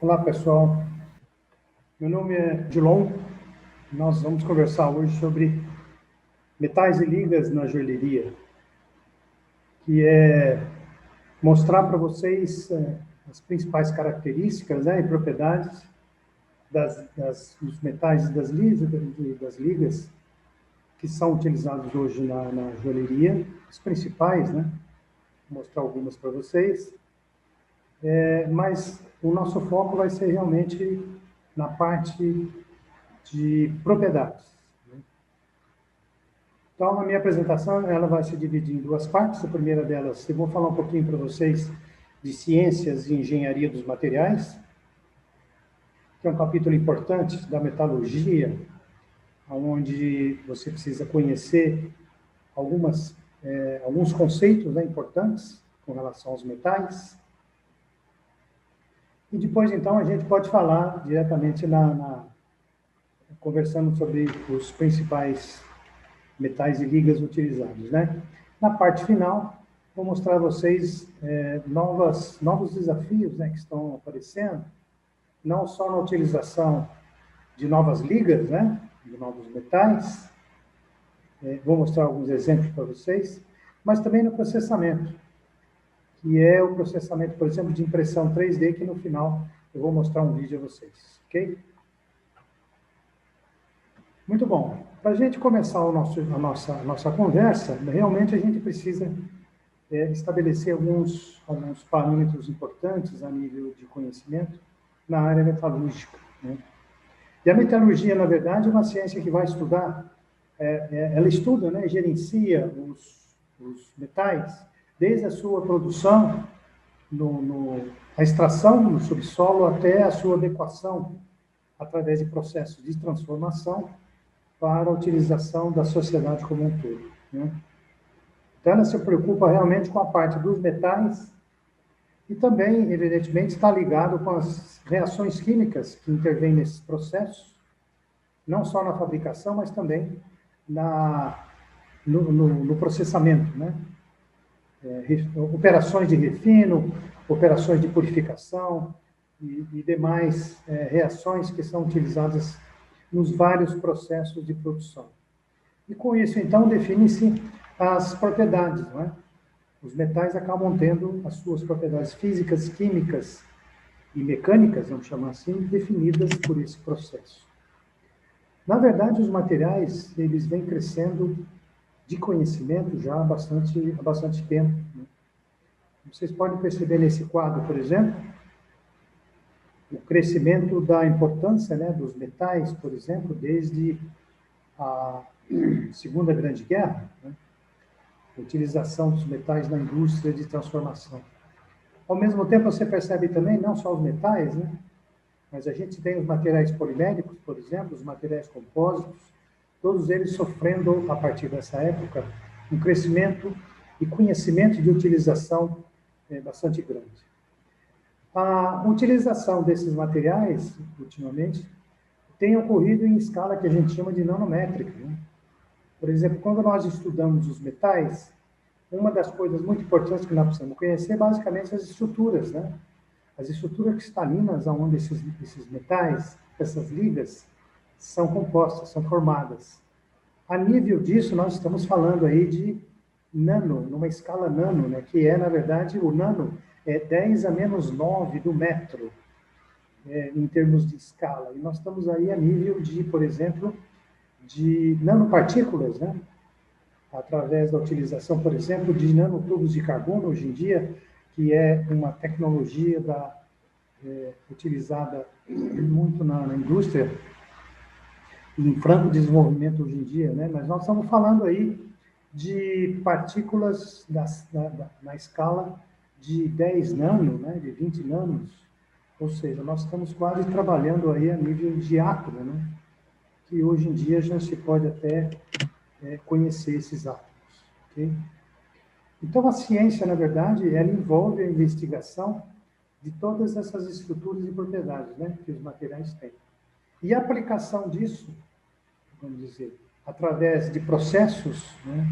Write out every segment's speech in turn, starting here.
Olá, pessoal. Meu nome é Dilon. Nós vamos conversar hoje sobre metais e ligas na joalheria, que é mostrar para vocês as principais características, e propriedades dos metais e das ligas que são utilizados hoje na joalheria, os principais, né? Vou mostrar algumas para vocês. Mas o nosso foco vai ser realmente na parte de propriedades. Então, a minha apresentação ela vai se dividir em duas partes. A primeira delas, eu vou falar um pouquinho para vocês de ciências e engenharia dos materiais, que é um capítulo importante da metalurgia, onde você precisa conhecer alguns conceitos, né, importantes com relação aos metais. E depois, então, a gente pode falar diretamente conversando sobre os principais metais e ligas utilizados, né? Na parte final, vou mostrar a vocês novos desafios, né, que estão aparecendo, não só na utilização de novas ligas, né, de novos metais, vou mostrar alguns exemplos para vocês, mas também no processamento, que é o processamento, por exemplo, de impressão 3D, que no final eu vou mostrar um vídeo a vocês, ok? Muito bom. Para a gente começar a nossa conversa, realmente a gente precisa estabelecer alguns parâmetros importantes a nível de conhecimento na área metalúrgica, né? E a metalurgia, na verdade, é uma ciência que vai estudar, ela estuda, né, gerencia os metais, desde a sua produção, a extração no subsolo, até a sua adequação, através de processos de transformação, para a utilização da sociedade como um todo, né? Então, ela se preocupa realmente com a parte dos metais e também, evidentemente, está ligado com as reações químicas que intervêm nesses processos, não só na fabricação, mas também no processamento, né? Operações de refino, operações de purificação e demais reações que são utilizadas nos vários processos de produção. E com isso, então, define-se as propriedades, não é? Os metais acabam tendo as suas propriedades físicas, químicas e mecânicas, vamos chamar assim, definidas por esse processo. Na verdade, os materiais, eles vêm crescendo de conhecimento já há bastante tempo, né? Vocês podem perceber nesse quadro, por exemplo, o crescimento da importância, né, dos metais, por exemplo, desde a Segunda Grande Guerra, né? A utilização dos metais na indústria de transformação. Ao mesmo tempo, você percebe também, não só os metais, né, mas a gente tem os materiais poliméricos, por exemplo, os materiais compósitos, todos eles sofrendo, a partir dessa época, um crescimento e conhecimento de utilização bastante grande. A utilização desses materiais, ultimamente, tem ocorrido em escala que a gente chama de nanométrica, né? Por exemplo, quando nós estudamos os metais, uma das coisas muito importantes que nós precisamos conhecer, basicamente, as estruturas, né? As estruturas cristalinas onde esses metais, essas ligas, são compostas, são formadas. A nível disso, nós estamos falando aí de nano, numa escala nano, né? Que é, na verdade, o nano é 10 a menos 9 do metro, em termos de escala. E nós estamos aí a nível de, por exemplo, de nanopartículas, né? Através da utilização, por exemplo, de nanotubos de carbono, hoje em dia, que é uma tecnologia utilizada muito na indústria, em franco desenvolvimento hoje em dia, né? Mas nós estamos falando aí de partículas na escala de 10 nano, né? De 20 nanos, ou seja, nós estamos quase trabalhando aí a nível de átomo, né? Que hoje em dia já se pode até conhecer esses átomos, ok? Então, a ciência, na verdade, ela envolve a investigação de todas essas estruturas e propriedades, né, que os materiais têm. E a aplicação disso, vamos dizer, através de processos, né,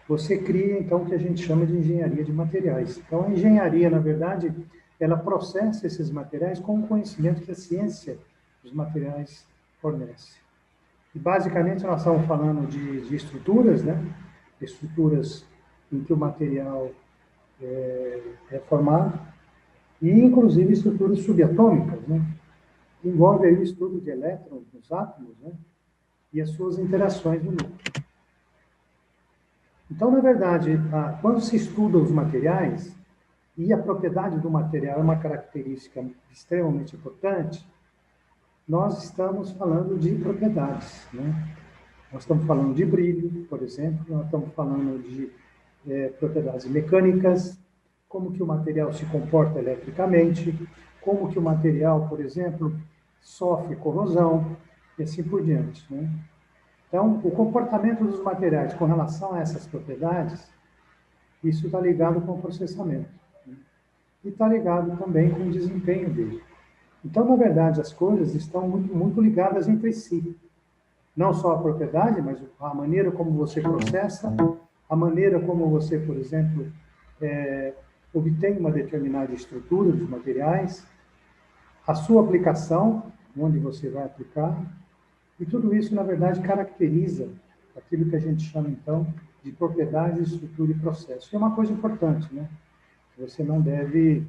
você cria, então, o que a gente chama de engenharia de materiais. Então, a engenharia, na verdade, ela processa esses materiais com o conhecimento que a ciência dos materiais fornece. E, basicamente, nós estamos falando de estruturas, né? Estruturas em que o material é formado, e, inclusive, estruturas subatômicas, né? Que envolve aí o estudo de elétrons nos átomos, né? E as suas interações no núcleo. Então, na verdade, quando se estuda os materiais, e a propriedade do material é uma característica extremamente importante, nós estamos falando de propriedades, né? Nós estamos falando de brilho, por exemplo, nós estamos falando de propriedades mecânicas, como que o material se comporta eletricamente, como que o material, por exemplo, sofre corrosão, e assim por diante, né? Então, o comportamento dos materiais com relação a essas propriedades, isso está ligado com o processamento, né? E está ligado também com o desempenho dele. Então, na verdade, as coisas estão muito, muito ligadas entre si. Não só a propriedade, mas a maneira como você processa, a maneira como você, por exemplo, obtém uma determinada estrutura dos materiais, a sua aplicação, onde você vai aplicar, e tudo isso, na verdade, caracteriza aquilo que a gente chama, então, de propriedade, estrutura e processo. E é uma coisa importante, né? Você não deve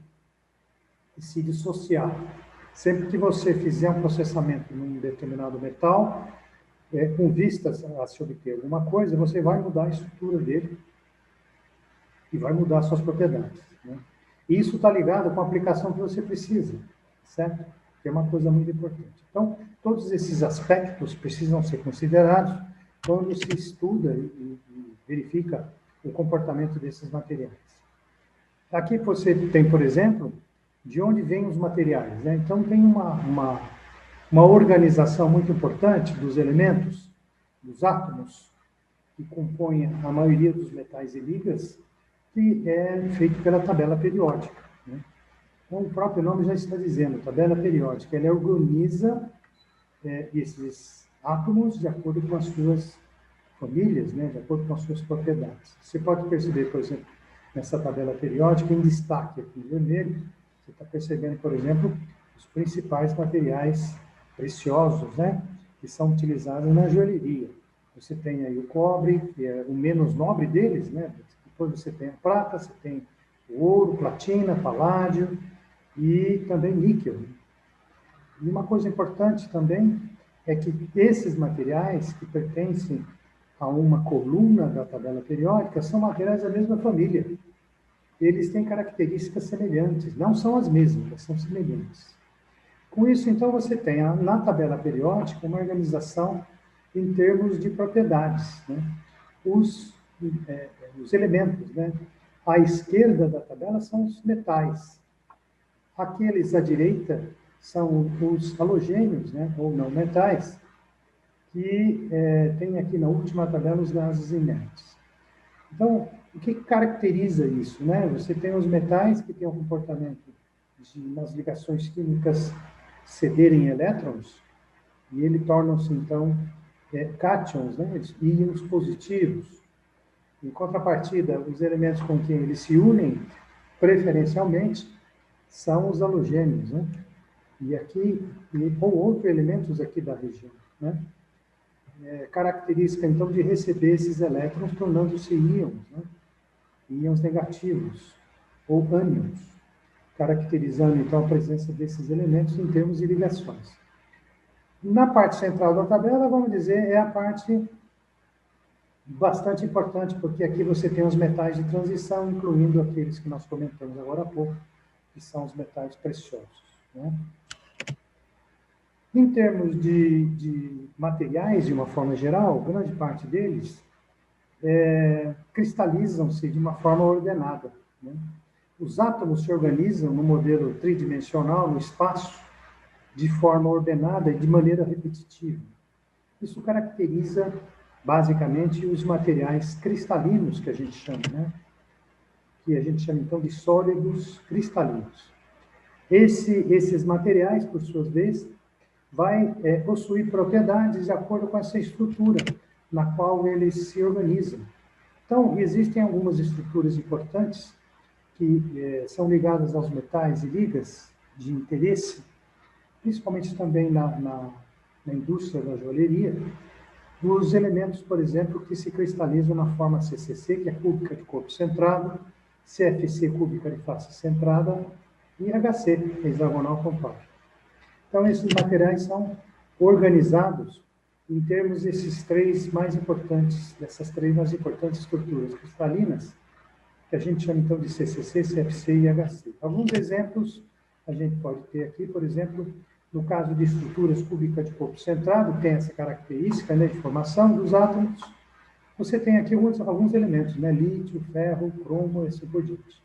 se dissociar. Sempre que você fizer um processamento num determinado metal, com vistas a se obter alguma coisa, você vai mudar a estrutura dele e vai mudar suas propriedades, né? E isso está ligado com a aplicação que você precisa, certo? Que é uma coisa muito importante. Então, todos esses aspectos precisam ser considerados quando se estuda e verifica o comportamento desses materiais. Aqui você tem, por exemplo, de onde vêm os materiais, né? Então, tem uma organização muito importante dos elementos, dos átomos, que compõem a maioria dos metais e ligas, que é feito pela tabela periódica, né? Então, o próprio nome já está dizendo, tabela periódica, ela organiza esses átomos de acordo com as suas famílias, né? De acordo com as suas propriedades. Você pode perceber, por exemplo, nessa tabela periódica, em destaque aqui em vermelho, você está percebendo, por exemplo, os principais materiais preciosos, né? Que são utilizados na joalheria. Você tem aí o cobre, que é o menos nobre deles, né? Depois você tem a prata, você tem o ouro, platina, paládio e também níquel. E uma coisa importante também é que esses materiais que pertencem a uma coluna da tabela periódica são materiais da mesma família. Eles têm características semelhantes, não são as mesmas, mas são semelhantes. Com isso, então, você tem na tabela periódica uma organização em termos de propriedades, né? Os elementos, né? À esquerda da tabela são os metais. Aqueles à direita são os halogênios, né? Ou não metais, que tem aqui na última tabela os gases inertes. Então, o que caracteriza isso, né? Você tem os metais que têm um comportamento de, nas ligações químicas, cederem elétrons, e ele tornam-se, então, cátions, né? Íons positivos. Em contrapartida, os elementos com quem eles se unem, preferencialmente, são os halogênios, né? E aqui, ou outros elementos aqui da região, né? Característica, então, de receber esses elétrons, tornando-se íons, né? Íons negativos, ou ânions, caracterizando, então, a presença desses elementos em termos de ligações. Na parte central da tabela, vamos dizer, é a parte bastante importante, porque aqui você tem os metais de transição, incluindo aqueles que nós comentamos agora há pouco, que são os metais preciosos, né? Em termos de materiais, de uma forma geral, grande parte deles cristalizam-se de uma forma ordenada, né? Os átomos se organizam no modelo tridimensional, no espaço, de forma ordenada e de maneira repetitiva. Isso caracteriza, basicamente, os materiais cristalinos, que a gente chama, né? Que a gente chama, então, de sólidos cristalinos. Esses materiais, por sua vez, vai possuir propriedades de acordo com essa estrutura na qual eles se organizam. Então, existem algumas estruturas importantes que são ligadas aos metais e ligas de interesse, principalmente também na indústria da joalheria, dos elementos, por exemplo, que se cristalizam na forma CCC, que é cúbica de corpo centrado, CFC, cúbica de face centrada, e HC, hexagonal compacto. Então, esses materiais são organizados em termos dessas três mais importantes estruturas cristalinas, que a gente chama então de CCC, CFC e HC. Alguns exemplos a gente pode ter aqui, por exemplo, no caso de estruturas cúbicas de corpo centrado, tem essa característica, né, de formação dos átomos. Você tem aqui alguns elementos, né, lítio, ferro, cromo e assim por diante.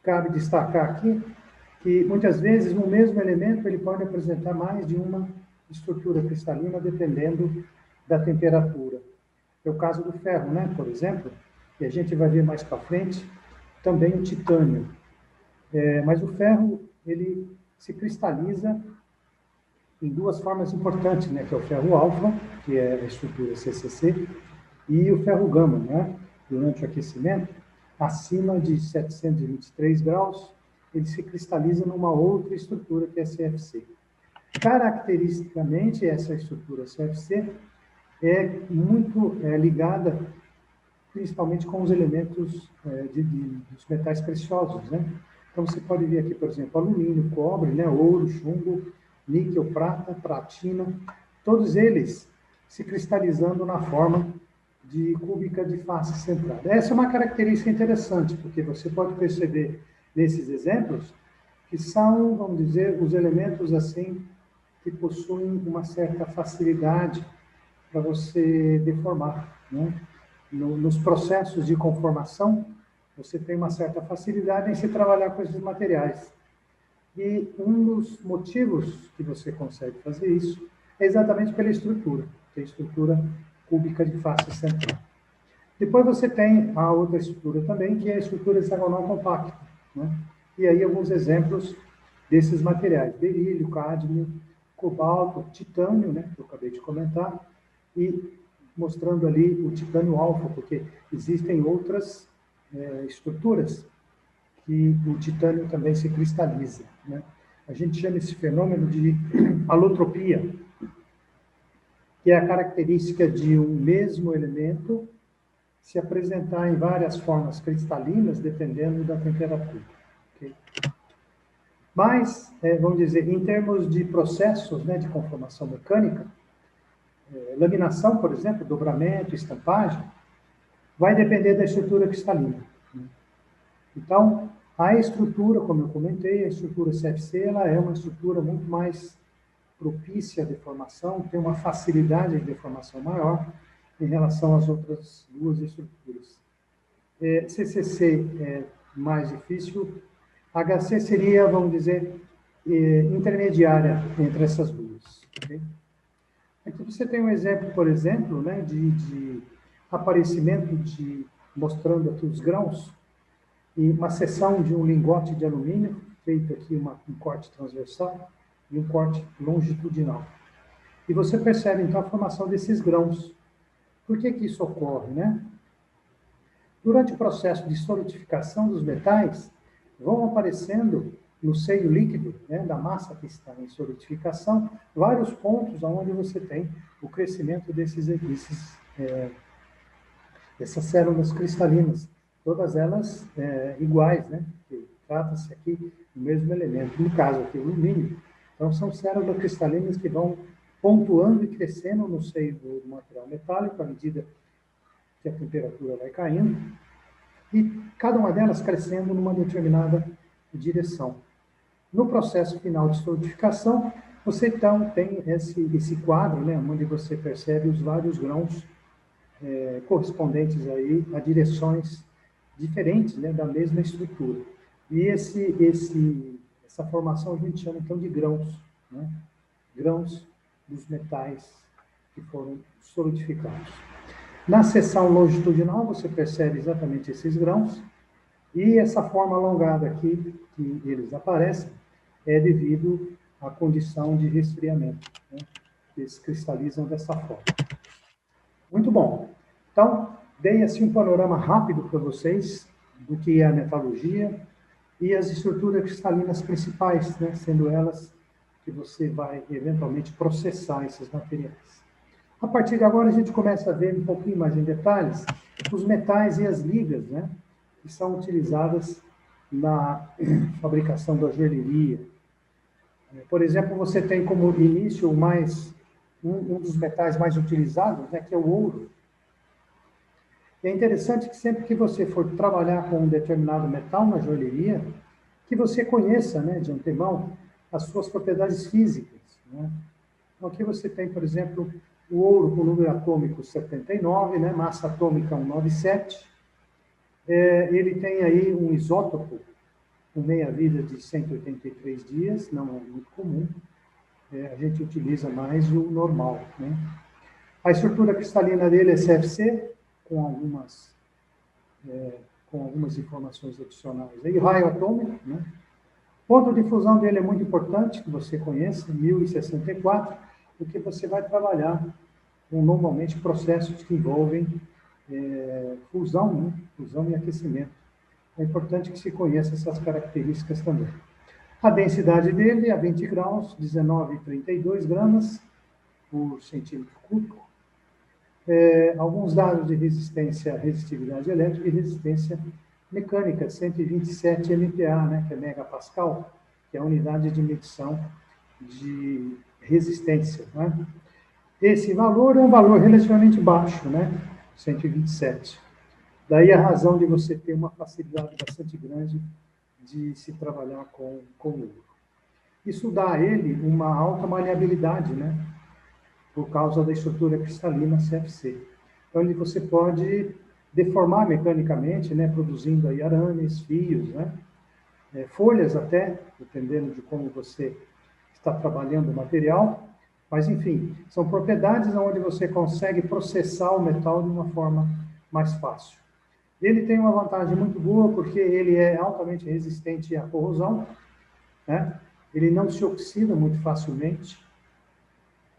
Cabe destacar aqui que, muitas vezes, no mesmo elemento, ele pode apresentar mais de uma estrutura cristalina, dependendo da temperatura. É o caso do ferro, né, por exemplo, e a gente vai ver mais para frente, também o titânio. Mas o ferro, ele se cristaliza em duas formas importantes, né, que é o ferro alfa, que é a estrutura CCC, e o ferro gama, né, durante o aquecimento, acima de 723 graus, ele se cristaliza numa outra estrutura, que é a CFC. Caracteristicamente, essa estrutura CFC é muito ligada, principalmente com os elementos dos metais preciosos, né? Então, você pode ver aqui, por exemplo, alumínio, cobre, né, ouro, chumbo, níquel, prata, platina, todos eles se cristalizando na forma de cúbica de face centrada. Essa é uma característica interessante, porque você pode perceber nesses exemplos que são, vamos dizer, os elementos assim que possuem uma certa facilidade para você deformar, né? Nos processos de conformação, você tem uma certa facilidade em se trabalhar com esses materiais. E um dos motivos que você consegue fazer isso é exatamente pela estrutura, que é a estrutura cúbica de face central. Depois você tem a outra estrutura também, que é a estrutura hexagonal compacta, né? E aí alguns exemplos desses materiais: berílio, cádmio, cobalto, titânio, né, que eu acabei de comentar, e mostrando ali o titânio alfa, porque existem outras estruturas que o titânio também se cristaliza, né? A gente chama esse fenômeno de alotropia, que é a característica de um mesmo elemento se apresentar em várias formas cristalinas, dependendo da temperatura. Okay? Mas, vamos dizer, em termos de processos, né, de conformação mecânica, laminação, por exemplo, dobramento, estampagem, vai depender da estrutura cristalina. Então, a estrutura, como eu comentei, a estrutura CFC, ela é uma estrutura muito mais propícia à deformação, tem uma facilidade de deformação maior em relação às outras duas estruturas. CCC é mais difícil, HC seria, vamos dizer, intermediária entre essas duas. Okay? Aqui você tem um exemplo, por exemplo, né, de aparecimento mostrando aqui os grãos, e uma seção de um lingote de alumínio, feito aqui um corte transversal e um corte longitudinal. E você percebe, então, a formação desses grãos. Por que isso ocorre, né? Durante o processo de solidificação dos metais, vão aparecendo no seio líquido, né, da massa que está em solidificação, vários pontos onde você tem o crescimento dessas células cristalinas, todas elas iguais, né? Trata-se aqui do mesmo elemento, no caso aqui o alumínio. Então, são células cristalinas que vão pontuando e crescendo no seio do material metálico à medida que a temperatura vai caindo, e cada uma delas crescendo numa determinada direção. No processo final de solidificação, você então tem esse quadro, né, onde você percebe os vários grãos correspondentes aí a direções diferentes, né, da mesma estrutura. E essa formação a gente chama então de grãos, né? Grãos dos metais que foram solidificados. Na seção longitudinal você percebe exatamente esses grãos, e essa forma alongada aqui que eles aparecem é devido à condição de resfriamento, né? Eles cristalizam dessa forma. Muito bom. Então, dei assim um panorama rápido para vocês do que é a metalurgia, e as estruturas cristalinas principais, né, sendo elas que você vai eventualmente processar esses materiais. A partir de agora, a gente começa a ver um pouquinho mais em detalhes os metais e as ligas, né, que são utilizadas na fabricação da joalheria. Por exemplo, você tem como início um dos metais mais utilizados, né, que é o ouro. É interessante que sempre que você for trabalhar com um determinado metal na joalheria, que você conheça, né, de antemão, as suas propriedades físicas, né? Então, aqui você tem, por exemplo, o ouro com número atômico 79, né, massa atômica 197. Ele tem aí um isótopo com meia-vida de 183 dias, não é muito comum. A gente utiliza mais o normal, né? A estrutura cristalina dele é CFC, com algumas informações adicionais. E raio atômico, né? O ponto de fusão dele é muito importante, que você conheça, 1064, porque você vai trabalhar com, normalmente, processos que envolvem fusão, né? Fusão e aquecimento. É importante que se conheça essas características também. A densidade dele é a 20 graus, 19,32 gramas por centímetro cúbico. Alguns dados de resistividade elétrica e resistência mecânica, 127 MPa, né, que é megapascal, que é a unidade de medição de resistência, né? Esse valor é um valor relativamente baixo, né, 127. Daí a razão de você ter uma facilidade bastante grande de se trabalhar com ouro. Isso dá a ele uma alta maleabilidade, né, por causa da estrutura cristalina CFC. Então, você pode deformar mecanicamente, né, produzindo aí arames, fios, né, folhas até, dependendo de como você está trabalhando o material. Mas, enfim, são propriedades onde você consegue processar o metal de uma forma mais fácil. Ele tem uma vantagem muito boa, porque ele é altamente resistente à corrosão, né? Ele não se oxida muito facilmente,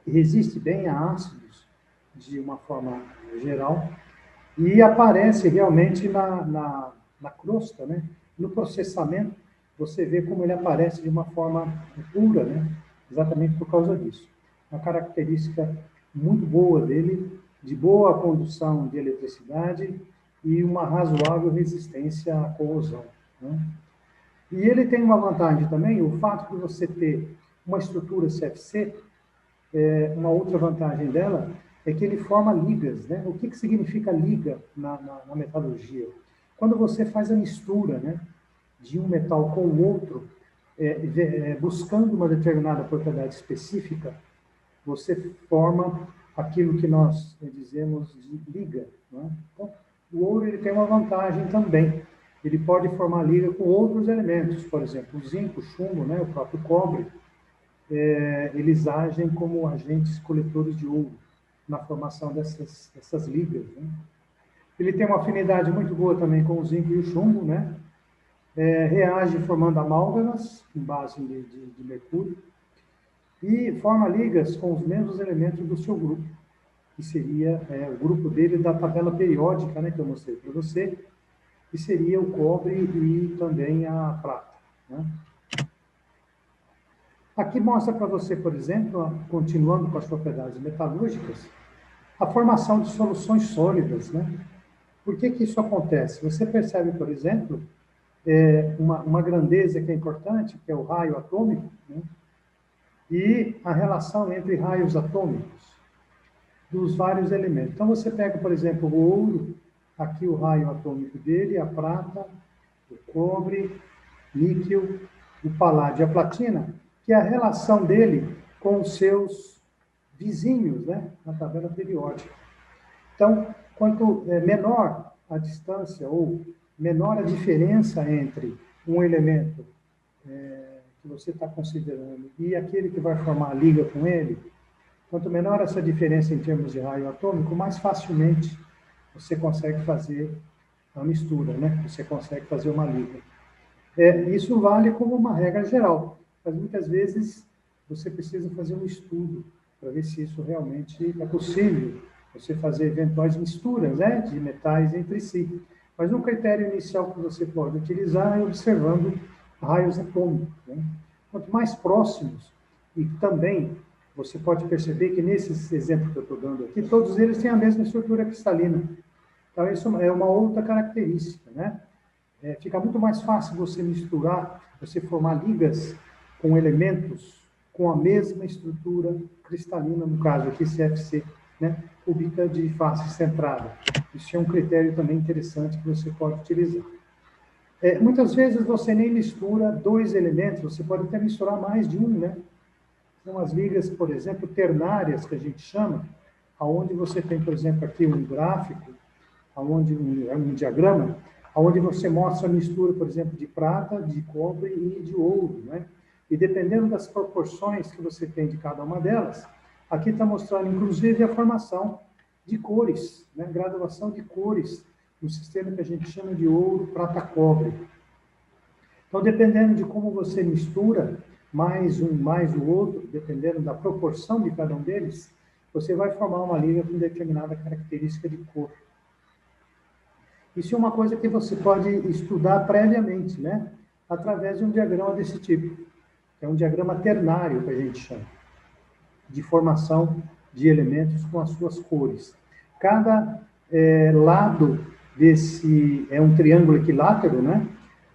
resiste bem a ácidos, de uma forma geral, e aparece realmente na crosta, né? No processamento, você vê como ele aparece de uma forma pura, né? Exatamente por causa disso. Uma característica muito boa dele, de boa condução de eletricidade e uma razoável resistência à corrosão, né? E ele tem uma vantagem também, o fato de você ter uma estrutura CFC, uma outra vantagem dela é que ele forma ligas, né? O que significa liga na metalurgia? Quando você faz a mistura, né, de um metal com o outro, buscando uma determinada propriedade específica, você forma aquilo que nós dizemos de liga, né? Então, o ouro ele tem uma vantagem também. Ele pode formar liga com outros elementos, por exemplo, o zinco, o chumbo, né, o próprio cobre. Eles agem como agentes coletores de ouro na formação dessas ligas, né? Ele tem uma afinidade muito boa também com o zinco e o chumbo, né? Reage formando amálgamas com base de mercúrio e forma ligas com os mesmos elementos do seu grupo, que seria o grupo dele da tabela periódica, né, que eu mostrei para você, que seria o cobre e também a prata, né? Aqui mostra para você, por exemplo, continuando com as propriedades metalúrgicas, a formação de soluções sólidas, né? Por que isso acontece? Você percebe, por exemplo, uma grandeza que é importante, que é o raio atômico, né? E a relação entre raios atômicos dos vários elementos. Então, você pega, por exemplo, o ouro, aqui o raio atômico dele, a prata, o cobre, níquel, o paládio e a platina, que é a relação dele com os seus vizinhos, né, na tabela periódica. Então, quanto menor a distância ou menor a diferença entre um elemento que você está considerando e aquele que vai formar a liga com ele, quanto menor essa diferença em termos de raio atômico, mais facilmente você consegue fazer a mistura, né? Você consegue fazer uma liga. Isso vale como uma regra geral, mas muitas vezes você precisa fazer um estudo para ver se isso realmente é possível, você fazer eventuais misturas, né, de metais entre si. Mas um critério inicial que você pode utilizar é observando raios atômicos, né? Quanto mais próximos, e também você pode perceber que nesses exemplos que eu estou dando aqui, todos eles têm a mesma estrutura cristalina. Então, isso é uma outra característica, né? Fica muito mais fácil você misturar, você formar ligas com elementos com a mesma estrutura cristalina, no caso aqui CFC, né? Cúbica de face centrada. Isso é um critério também interessante que você pode utilizar. Muitas vezes você nem mistura dois elementos, você pode até misturar mais de um, né? São as ligas, por exemplo, ternárias, que a gente chama, aonde você tem, por exemplo, aqui um gráfico, aonde um diagrama, aonde você mostra a mistura, por exemplo, de prata, de cobre e de ouro, né? E dependendo das proporções que você tem de cada uma delas, aqui está mostrando, inclusive, a formação de cores, né? Graduação de cores, no sistema que a gente chama de ouro, prata, cobre. Então, dependendo de como você mistura, mais um, mais o outro, dependendo da proporção de cada um deles, você vai formar uma liga com determinada característica de cor. Isso é uma coisa que você pode estudar previamente, né? Através de um diagrama desse tipo. É um diagrama ternário, que a gente chama, de formação de elementos com as suas cores. Cada lado desse é um triângulo equilátero, né?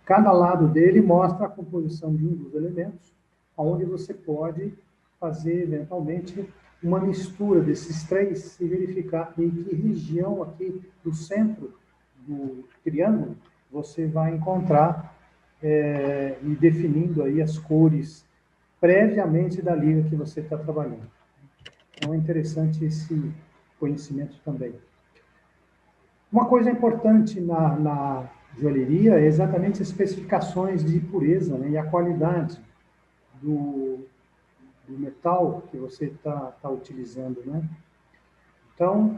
Cada lado dele mostra a composição de um dos elementos, onde você pode fazer, eventualmente, uma mistura desses três e verificar em que região aqui do centro do triângulo você vai encontrar e definindo aí as cores previamente da liga que você está trabalhando. Então, é interessante esse conhecimento também. Uma coisa importante na joalheria é exatamente as especificações de pureza, né, e a qualidade do metal que você está utilizando, né? Então,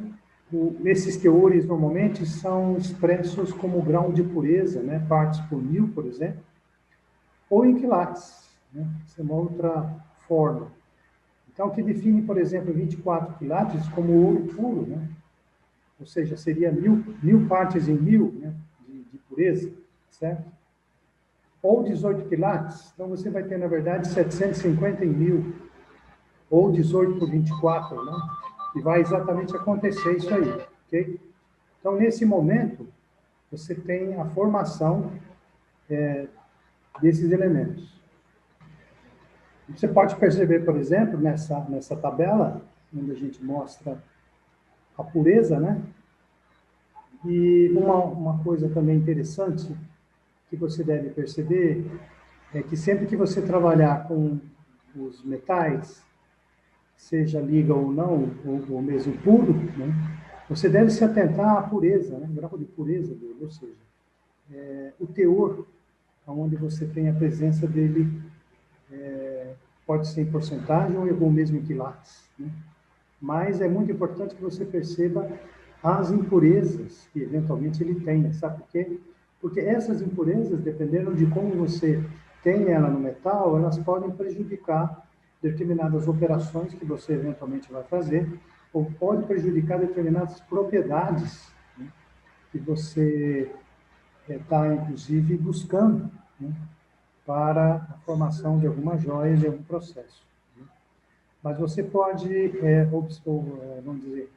esses teores normalmente são expressos como grau de pureza, né, partes por mil, por exemplo, ou em quilates, né? Essa é uma outra forma. Então, o que define, por exemplo, 24 quilates como ouro puro, né? Ou seja, seria mil partes em mil, né, de pureza, certo? Ou 18 quilates, então você vai ter, na verdade, 750 em mil, ou 18 por 24, né? E vai exatamente acontecer isso aí, ok? Então, nesse momento, você tem a formação desses elementos. Você pode perceber, por exemplo, nessa tabela, onde a gente mostra a pureza, né? E uma coisa também interessante que você deve perceber é que sempre que você trabalhar com os metais, seja liga ou não, ou mesmo puro, né, você deve se atentar à pureza, né, o grau de pureza dele, ou seja, o teor, onde você tem a presença dele, pode ser em porcentagem ou mesmo em quilates, né? Mas é muito importante que você perceba as impurezas que eventualmente ele tem, sabe por quê? Porque essas impurezas, dependendo de como você tem ela no metal, elas podem prejudicar determinadas operações que você eventualmente vai fazer, ou pode prejudicar determinadas propriedades, né, que você está, inclusive, buscando, né, para a formação de alguma joia, de algum processo. Né. Mas você pode, vamos dizer,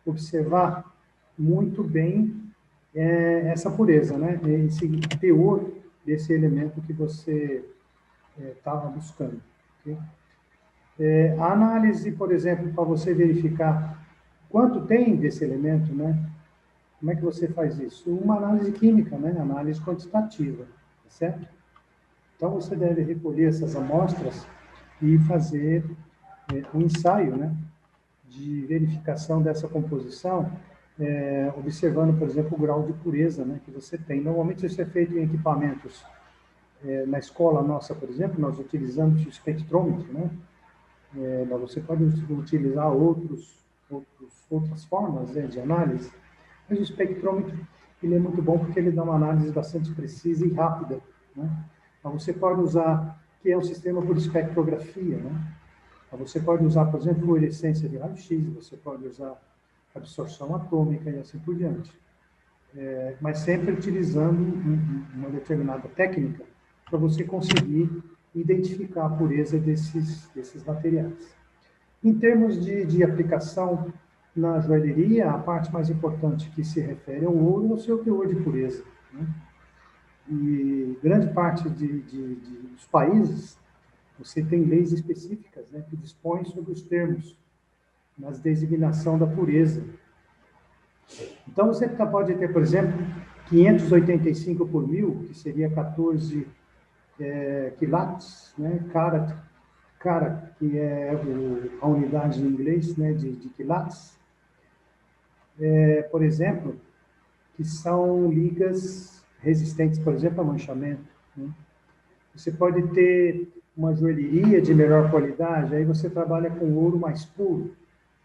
observar muito bem essa pureza, né? Esse teor desse elemento que você estava buscando. Okay? A análise, por exemplo, para você verificar quanto tem desse elemento, né? Como é que você faz isso? Uma análise química, né? Análise quantitativa, tá certo? Então, você deve recolher essas amostras e fazer um ensaio, né, de verificação dessa composição, observando, por exemplo, o grau de pureza, né, que você tem. Normalmente isso é feito em equipamentos. Na escola nossa, por exemplo, nós utilizamos o espectrômetro, né? Mas você pode utilizar outras formas, né, de análise, mas o espectrômetro ele é muito bom porque ele dá uma análise bastante precisa e rápida, né? Então, você pode usar, que é um sistema por espectrografia, né? Você pode usar, por exemplo, fluorescência de raio-x, você pode usar absorção atômica e assim por diante. mas sempre utilizando uma determinada técnica para você conseguir identificar a pureza desses materiais. Em termos de aplicação na joalheria, a parte mais importante que se refere ao ouro é o seu teor de pureza, né? E grande parte dos países, você tem leis específicas, né, que dispõem sobre os termos nas designação da pureza. Então, você pode ter, por exemplo, 585 por mil, que seria 14 quilates, né, carat, que é a unidade em inglês, né, de quilates, por exemplo, que são ligas resistentes, por exemplo, a manchamento, né? Você pode ter uma joalheria de melhor qualidade, aí você trabalha com ouro mais puro,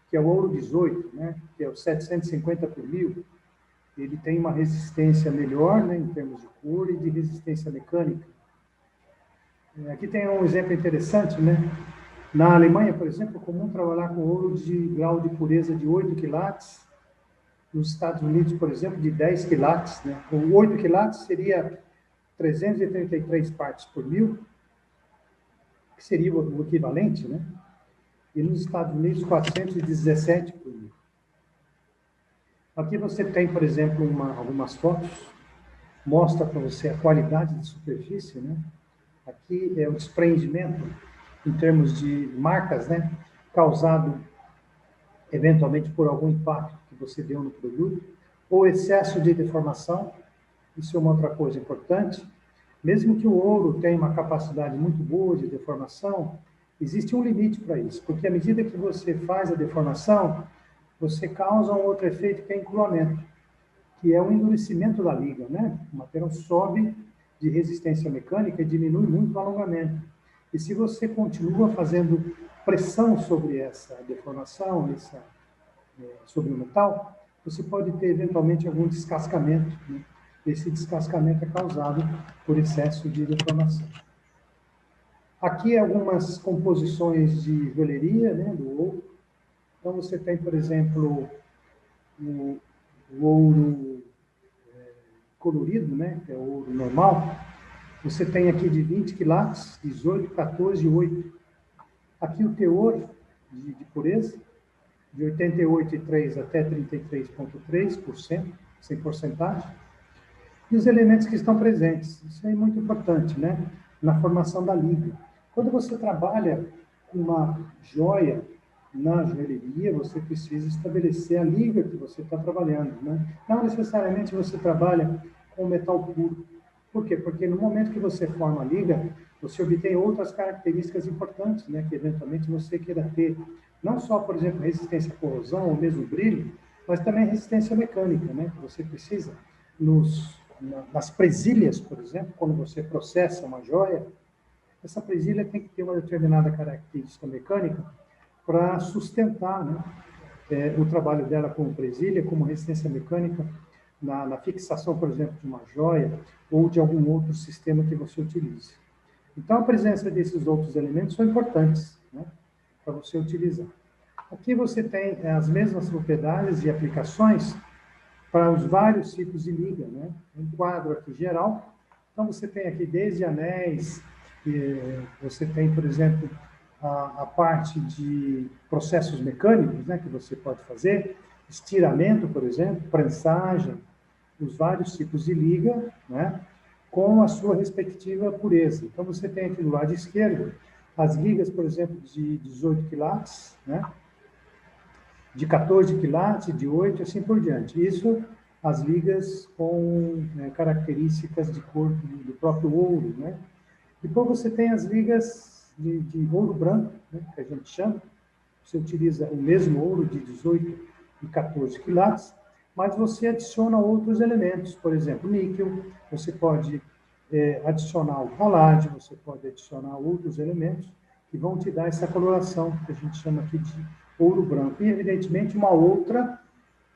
que é o ouro 18, né, que é o 750 por mil. Ele tem uma resistência melhor, né, em termos de cor e de resistência mecânica. Aqui tem um exemplo interessante, né? Na Alemanha, por exemplo, é comum trabalhar com ouro de grau de pureza de 8 quilates. Nos Estados Unidos, por exemplo, de 10 quilates, né? O 8 quilates seria 333 partes por mil, que seria o equivalente, né? E nos Estados Unidos, 417 por mil. Aqui você tem, por exemplo, algumas fotos, mostra para você a qualidade de superfície, né? Aqui é o desprendimento, em termos de marcas, né? Causado, eventualmente, por algum impacto que você deu no produto, ou excesso de deformação. Isso é uma outra coisa importante. Mesmo que o ouro tenha uma capacidade muito boa de deformação, existe um limite para isso, porque à medida que você faz a deformação, você causa um outro efeito que é encruamento, que é o endurecimento da liga, né? O material sobe de resistência mecânica e diminui muito o alongamento. E se você continua fazendo pressão sobre essa deformação, sobre o metal, você pode ter eventualmente algum descascamento, né? Esse descascamento é causado por excesso de deformação. Aqui algumas composições de joalheria, né, do ouro. Então você tem, por exemplo, o ouro colorido, né, que é o ouro normal. Você tem aqui de 20 quilates, 18, 14 e 8. Aqui o teor de pureza, de 88,3% até 33,3%, sem porcentagem. E os elementos que estão presentes. Isso é muito importante, né? Na formação da liga. Quando você trabalha com uma joia na joalheria, você precisa estabelecer a liga que você está trabalhando, né? Não necessariamente você trabalha com metal puro. Por quê? Porque no momento que você forma a liga, você obtém outras características importantes, né? Que eventualmente você queira ter, não só, por exemplo, resistência à corrosão ou mesmo brilho, mas também resistência mecânica, né? Que você precisa nas presilhas, por exemplo, quando você processa uma joia, essa presilha tem que ter uma determinada característica mecânica para sustentar, né, o trabalho dela como presilha, como resistência mecânica na fixação, por exemplo, de uma joia ou de algum outro sistema que você utilize. Então, a presença desses outros elementos são importantes, né, para você utilizar. Aqui você tem as mesmas propriedades e aplicações para os vários tipos de liga, né? Um quadro aqui geral. Então, você tem aqui desde anéis, você tem, por exemplo, a parte de processos mecânicos, né, que você pode fazer, estiramento, por exemplo, prensagem, os vários tipos de liga, né, com a sua respectiva pureza. Então, você tem aqui do lado esquerdo as ligas, por exemplo, de 18 quilates, né, de 14 quilates, de 8 e assim por diante. Isso, as ligas com características de cor do próprio ouro, né? Depois você tem as ligas de ouro branco, né, que a gente chama. Você utiliza o mesmo ouro de 18 e 14 quilates, mas você adiciona outros elementos, por exemplo, níquel, você pode adicionar o paládio, você pode adicionar outros elementos que vão te dar essa coloração, que a gente chama aqui de ouro branco. E, evidentemente, uma outra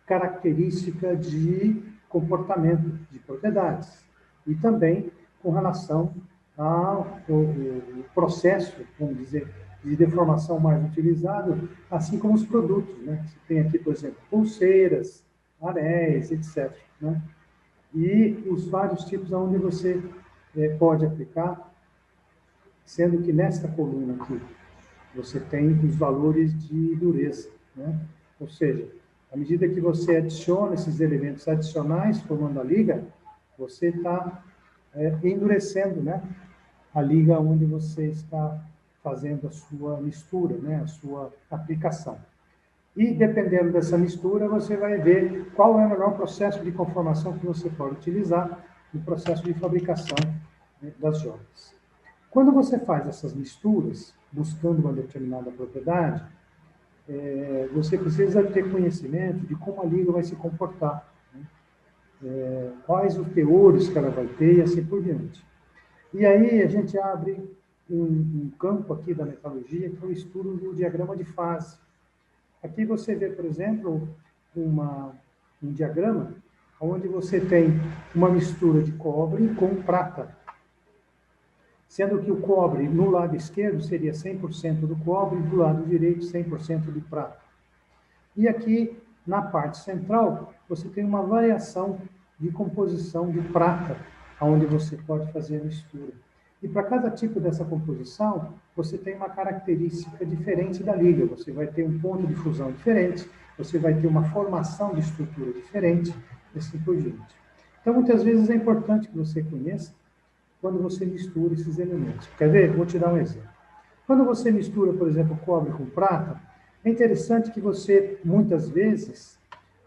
característica de comportamento, de propriedades. E também com relação ao processo, vamos dizer, de deformação mais utilizado, assim como os produtos, né? Você tem aqui, por exemplo, pulseiras, anéis, etc., né? e os vários tipos onde você pode aplicar, sendo que nesta coluna aqui você tem os valores de dureza, né? Ou seja, à medida que você adiciona esses elementos adicionais, formando a liga, você está endurecendo, né, a liga onde você está fazendo a sua mistura, né, a sua aplicação. E, dependendo dessa mistura, você vai ver qual é o melhor processo de conformação que você pode utilizar no processo de fabricação, né, das joias. Quando você faz essas misturas, buscando uma determinada propriedade, você precisa ter conhecimento de como a liga vai se comportar, né? Quais os teores que ela vai ter e assim por diante. E aí a gente abre um campo aqui da metalurgia, que é o estudo do diagrama de fase. Aqui você vê, por exemplo, um diagrama onde você tem uma mistura de cobre com prata, sendo que o cobre no lado esquerdo seria 100% do cobre e do lado direito 100% de prata. E aqui, na parte central, você tem uma variação de composição de prata, onde você pode fazer a mistura. E para cada tipo dessa composição, você tem uma característica diferente da liga. Você vai ter um ponto de fusão diferente, você vai ter uma formação de estrutura diferente, e assim por diante. Então, muitas vezes é importante que você conheça quando você mistura esses elementos. Quer ver? Vou te dar um exemplo. Quando você mistura, por exemplo, cobre com prata, é interessante que você, muitas vezes,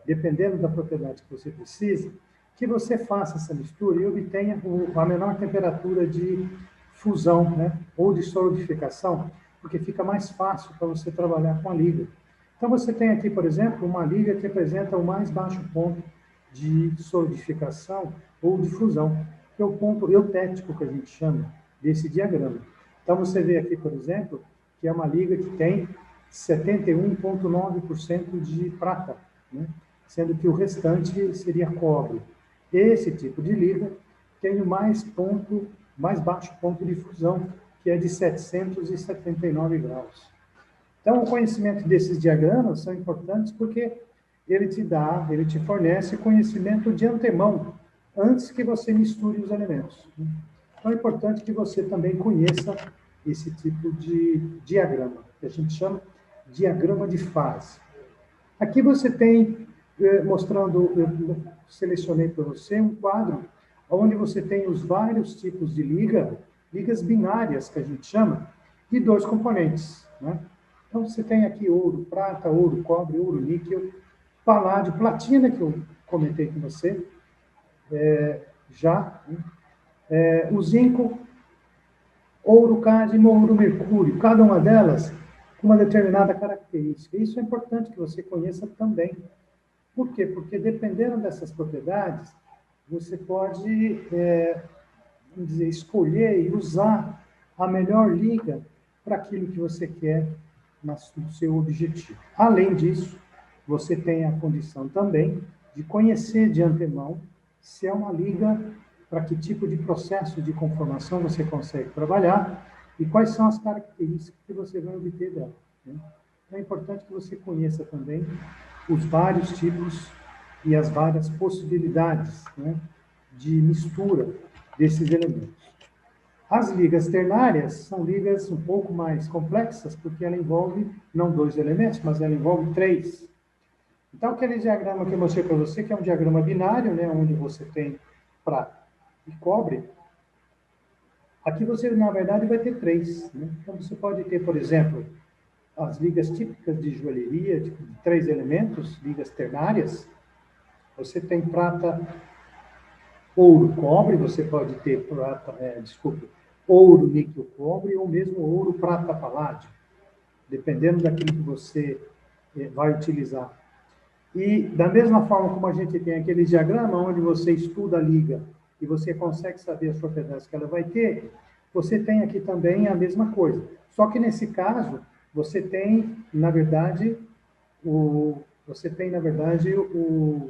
dependendo da propriedade que você precisa, que você faça essa mistura e obtenha a menor temperatura de fusão, né, ou de solidificação, porque fica mais fácil para você trabalhar com a liga. Então, você tem aqui, por exemplo, uma liga que apresenta o mais baixo ponto de solidificação ou de fusão, que é o ponto eutético que a gente chama desse diagrama. Então, você vê aqui, por exemplo, que é uma liga que tem 71,9% de prata, né? Sendo que o restante seria cobre. Esse tipo de liga tem o mais baixo ponto de fusão, que é de 779 graus. Então, o conhecimento desses diagramas são importantes porque ele te fornece conhecimento de antemão, antes que você misture os elementos. Então, é importante que você também conheça esse tipo de diagrama, que a gente chama de diagrama de fase. Aqui você tem, mostrando, eu selecionei para você um quadro onde você tem os vários tipos de ligas binárias, que a gente chama, de dois componentes, né? Então, você tem aqui ouro, prata, ouro, cobre, ouro, níquel, paládio, platina, que eu comentei com você, o zinco, ouro, cádmio, ouro, mercúrio, cada uma delas com uma determinada característica. Isso é importante que você conheça também. Por quê? Porque dependendo dessas propriedades, você pode, vamos dizer, escolher e usar a melhor liga para aquilo que você quer no seu objetivo. Além disso, você tem a condição também de conhecer de antemão se é uma liga, para que tipo de processo de conformação você consegue trabalhar e quais são as características que você vai obter dela, né? Então, é importante que você conheça também os vários tipos e as várias possibilidades, né, de mistura desses elementos. As ligas ternárias são ligas um pouco mais complexas, porque ela envolve não dois elementos, mas ela envolve três. Então, aquele diagrama que eu mostrei para você, que é um diagrama binário, né, onde você tem prata e cobre, aqui você, na verdade, vai ter três, né? Então, você pode ter, por exemplo, as ligas típicas de joalheria, de três elementos, ligas ternárias. Você tem prata, ouro, cobre, você pode ter ouro, níquel, cobre, ou mesmo ouro, prata, paládio, dependendo daquilo que você vai utilizar. E, da mesma forma como a gente tem aquele diagrama onde você estuda a liga e você consegue saber as propriedades que ela vai ter, você tem aqui também a mesma coisa. Só que, nesse caso, você tem, na verdade, o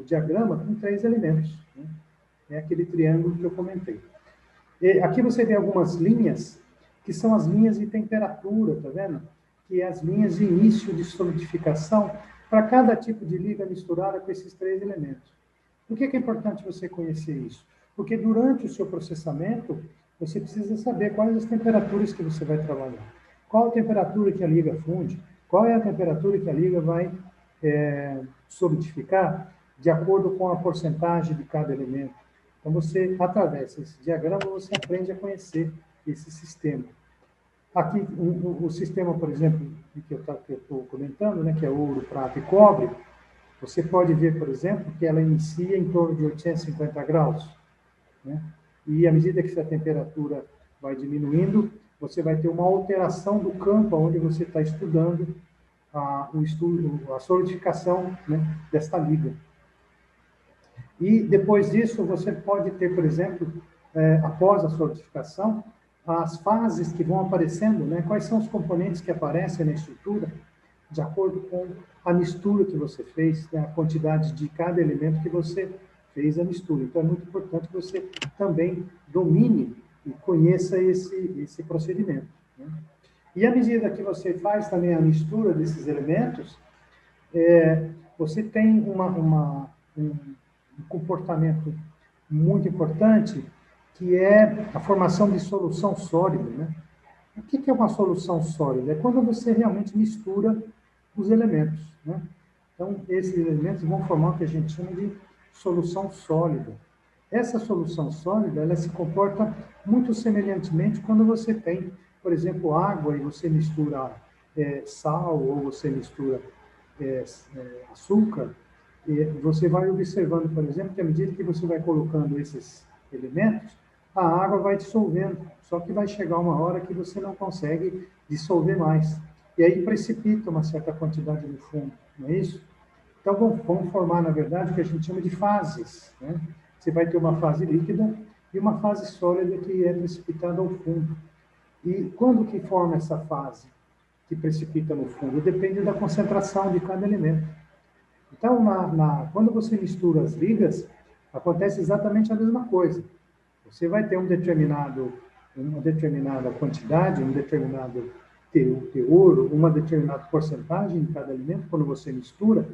diagrama com três elementos, né? É aquele triângulo que eu comentei. E aqui você vê algumas linhas, que são as linhas de temperatura, tá vendo? Que é as linhas de início de solidificação para cada tipo de liga misturada com esses três elementos. Por que é importante você conhecer isso? Porque durante o seu processamento, você precisa saber quais as temperaturas que você vai trabalhar. Qual a temperatura que a liga funde? Qual é a temperatura que a liga vai solidificar de acordo com a porcentagem de cada elemento. Então, você, através desse diagrama, você aprende a conhecer esse sistema. Aqui, o sistema, por exemplo, que eu estou comentando, né, que é ouro, prata e cobre, você pode ver, por exemplo, que ela inicia em torno de 850 graus, né? E à medida que essa temperatura vai diminuindo, você vai ter uma alteração do campo onde você está estudando a solidificação, né, desta liga. E depois disso, você pode ter, por exemplo, após a solidificação, as fases que vão aparecendo, né? Quais são os componentes que aparecem na estrutura, de acordo com a mistura que você fez, né? A quantidade de cada elemento que você fez a mistura. Então, é muito importante que você também domine e conheça esse procedimento, né? E à medida que você faz também a mistura desses elementos, você tem um comportamento muito importante, que é a formação de solução sólida, né? O que é uma solução sólida? É quando você realmente mistura os elementos, né? Então, esses elementos vão formar o que a gente chama de solução sólida. Essa solução sólida, ela se comporta muito semelhantemente quando você tem, por exemplo, água e você mistura sal ou você mistura açúcar. E você vai observando, por exemplo, que à medida que você vai colocando esses elementos, a água vai dissolvendo, só que vai chegar uma hora que você não consegue dissolver mais. E aí precipita uma certa quantidade no fundo, não é isso? Então, vamos formar, na verdade, o que a gente chama de fases, né? Você vai ter uma fase líquida e uma fase sólida que é precipitada ao fundo. E quando que forma essa fase que precipita no fundo? Depende da concentração de cada elemento. Então, quando você mistura as ligas, acontece exatamente a mesma coisa. Você vai ter uma determinada quantidade, um determinado teor, uma determinada porcentagem de cada elemento, quando você mistura,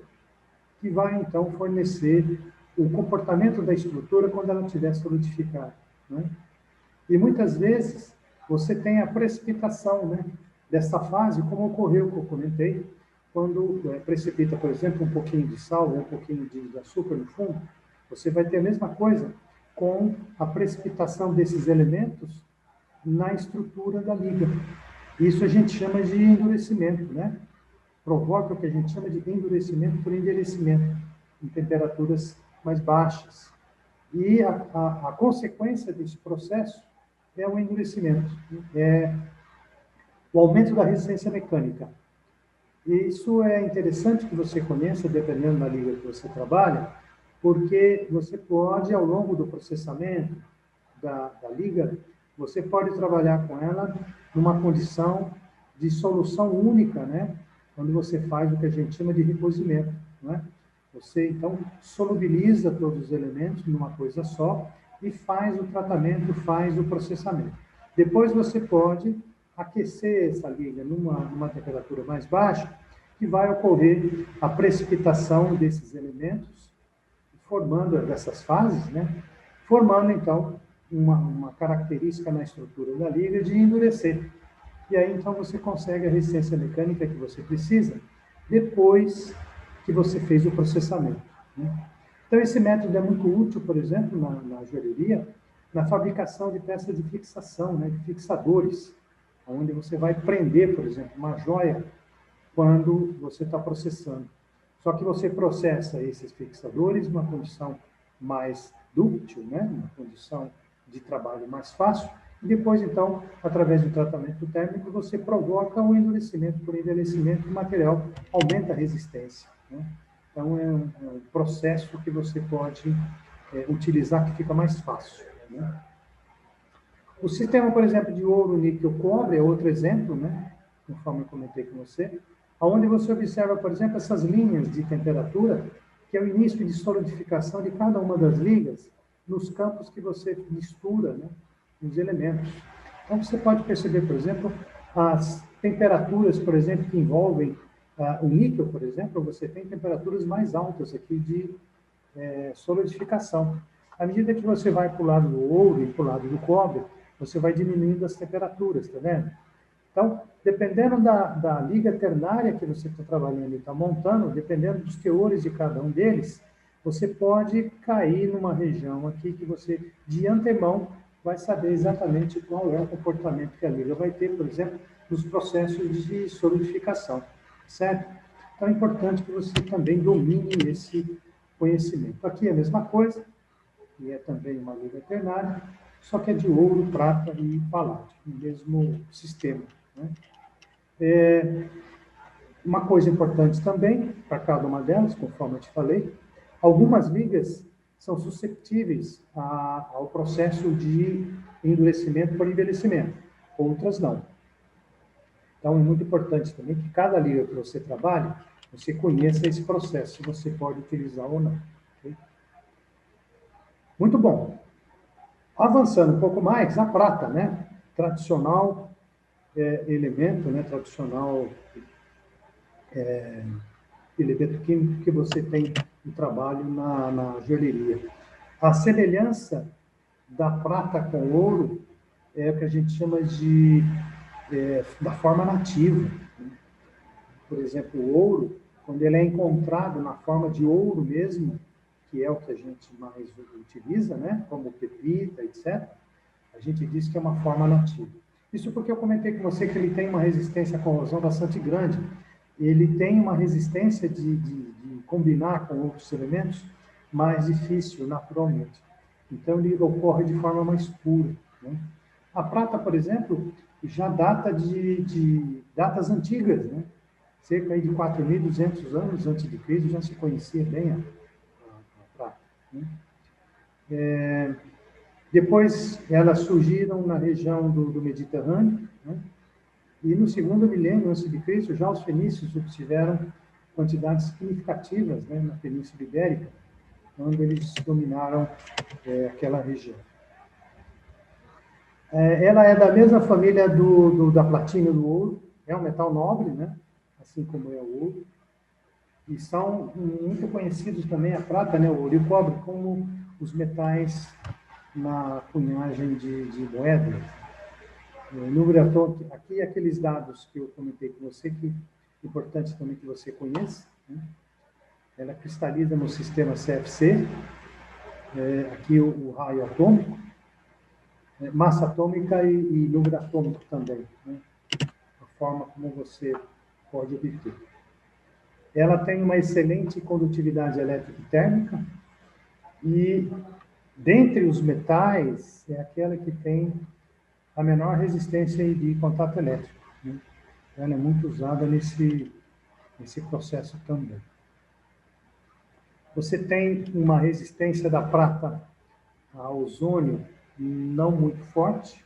que vai, então, fornecer o comportamento da estrutura quando ela estiver solidificada, né? E muitas vezes você tem a precipitação, né, dessa fase, como ocorreu, que eu comentei, quando precipita, por exemplo, um pouquinho de sal ou um pouquinho de açúcar no fundo, você vai ter a mesma coisa com a precipitação desses elementos na estrutura da liga. Isso a gente chama de endurecimento, né? Provoca o que a gente chama de endurecimento por envelhecimento, em temperaturas mais baixas. E a consequência desse processo é o endurecimento, é o aumento da resistência mecânica. E isso é interessante que você conheça, dependendo da liga que você trabalha, porque você pode, ao longo do processamento da liga, você pode trabalhar com ela numa condição de solução única, né? Quando você faz o que a gente chama de recozimento, né? Você, então, solubiliza todos os elementos numa coisa só e faz o tratamento, faz o processamento. Depois você pode aquecer essa liga numa temperatura mais baixa, que vai ocorrer a precipitação desses elementos, formando dessas fases, né? Formando, então, uma característica na estrutura da liga de endurecer. E aí, então, você consegue a resistência mecânica que você precisa depois que você fez o processamento, né? Então, esse método é muito útil, por exemplo, na joalheria, na fabricação de peças de fixação, né, de fixadores, onde você vai prender, por exemplo, uma joia quando você está processando. Só que você processa esses fixadores numa condição mais dúctil, né, uma condição de trabalho mais fácil, e depois, então, através do tratamento térmico, você provoca o endurecimento por envelhecimento do material, aumenta a resistência, né? Então, é um processo que você pode utilizar que fica mais fácil, né? O sistema, por exemplo, de ouro, níquel, cobre é outro exemplo, né? Conforme eu comentei com você, onde você observa, por exemplo, essas linhas de temperatura, que é o início de solidificação de cada uma das ligas nos campos que você mistura, né, os elementos. Então, você pode perceber, por exemplo, as temperaturas, por exemplo, que envolvem o níquel, por exemplo, você tem temperaturas mais altas aqui de solidificação. À medida que você vai para o lado do ouro e para o lado do cobre, você vai diminuindo as temperaturas, tá vendo? Então, dependendo da liga ternária que você está trabalhando e está montando, dependendo dos teores de cada um deles, você pode cair numa região aqui que você, de antemão, vai saber exatamente qual é o comportamento que a liga vai ter, por exemplo, nos processos de solidificação, certo? Então, é importante que você também domine esse conhecimento. Aqui é a mesma coisa, e é também uma liga ternária, só que é de ouro, prata e paládio, o mesmo sistema, né? Uma coisa importante também, para cada uma delas, conforme eu te falei, algumas ligas são susceptíveis ao processo de endurecimento por envelhecimento, outras não. Então, é muito importante também que cada liga que você trabalhe, você conheça esse processo, se você pode utilizar ou não. Okay? Muito bom. Avançando um pouco mais, a prata, né? Tradicional elemento, né? Tradicional elemento químico que você tem no trabalho na joalheria. A semelhança da prata com ouro é o que a gente chama da forma nativa. Por exemplo, o ouro, quando ele é encontrado na forma de ouro mesmo, que é o que a gente mais utiliza, né, como pepita, etc., a gente diz que é uma forma nativa. Isso porque eu comentei com você que ele tem uma resistência à corrosão bastante grande. Ele tem uma resistência de combinar com outros elementos mais difícil, naturalmente. Então, ele ocorre de forma mais pura, né? A prata, por exemplo, já data de datas antigas, né? Cerca de 4.200 anos antes de Cristo já se conhecia bem a prata, né? Depois, elas surgiram na região do Mediterrâneo, né? E no segundo milênio antes de Cristo, já os fenícios obtiveram quantidades significativas, né, na Península Ibérica, quando eles dominaram aquela região. Ela é da mesma família da platina e do ouro, é um metal nobre, né, assim como é o ouro, e são muito conhecidos também a prata, né, o ouro e o cobre, como os metais na cunhagem de moedas. Número atômico, aqui aqueles dados que eu comentei com você, que é importante também que você conheça, né? Ela cristaliza no sistema CFC, aqui o raio atômico, massa atômica e número atômico também, né? A forma como você pode obter. Ela tem uma excelente condutividade elétrica e térmica, e dentre os metais, é aquela que tem a menor resistência de contato elétrico, né? Ela é muito usada nesse processo também. Você tem uma resistência da prata ao ozônio não muito forte,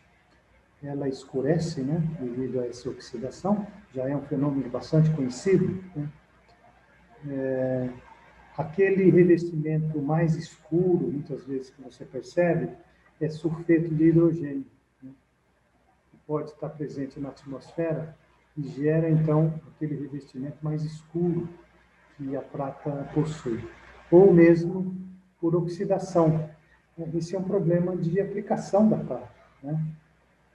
ela escurece, né, devido a essa oxidação, já é um fenômeno bastante conhecido, né? Aquele revestimento mais escuro, muitas vezes que você percebe, é sulfeto de hidrogênio, né, que pode estar presente na atmosfera e gera, então, aquele revestimento mais escuro que a prata possui. Ou mesmo por oxidação. Esse é um problema de aplicação da prata, né?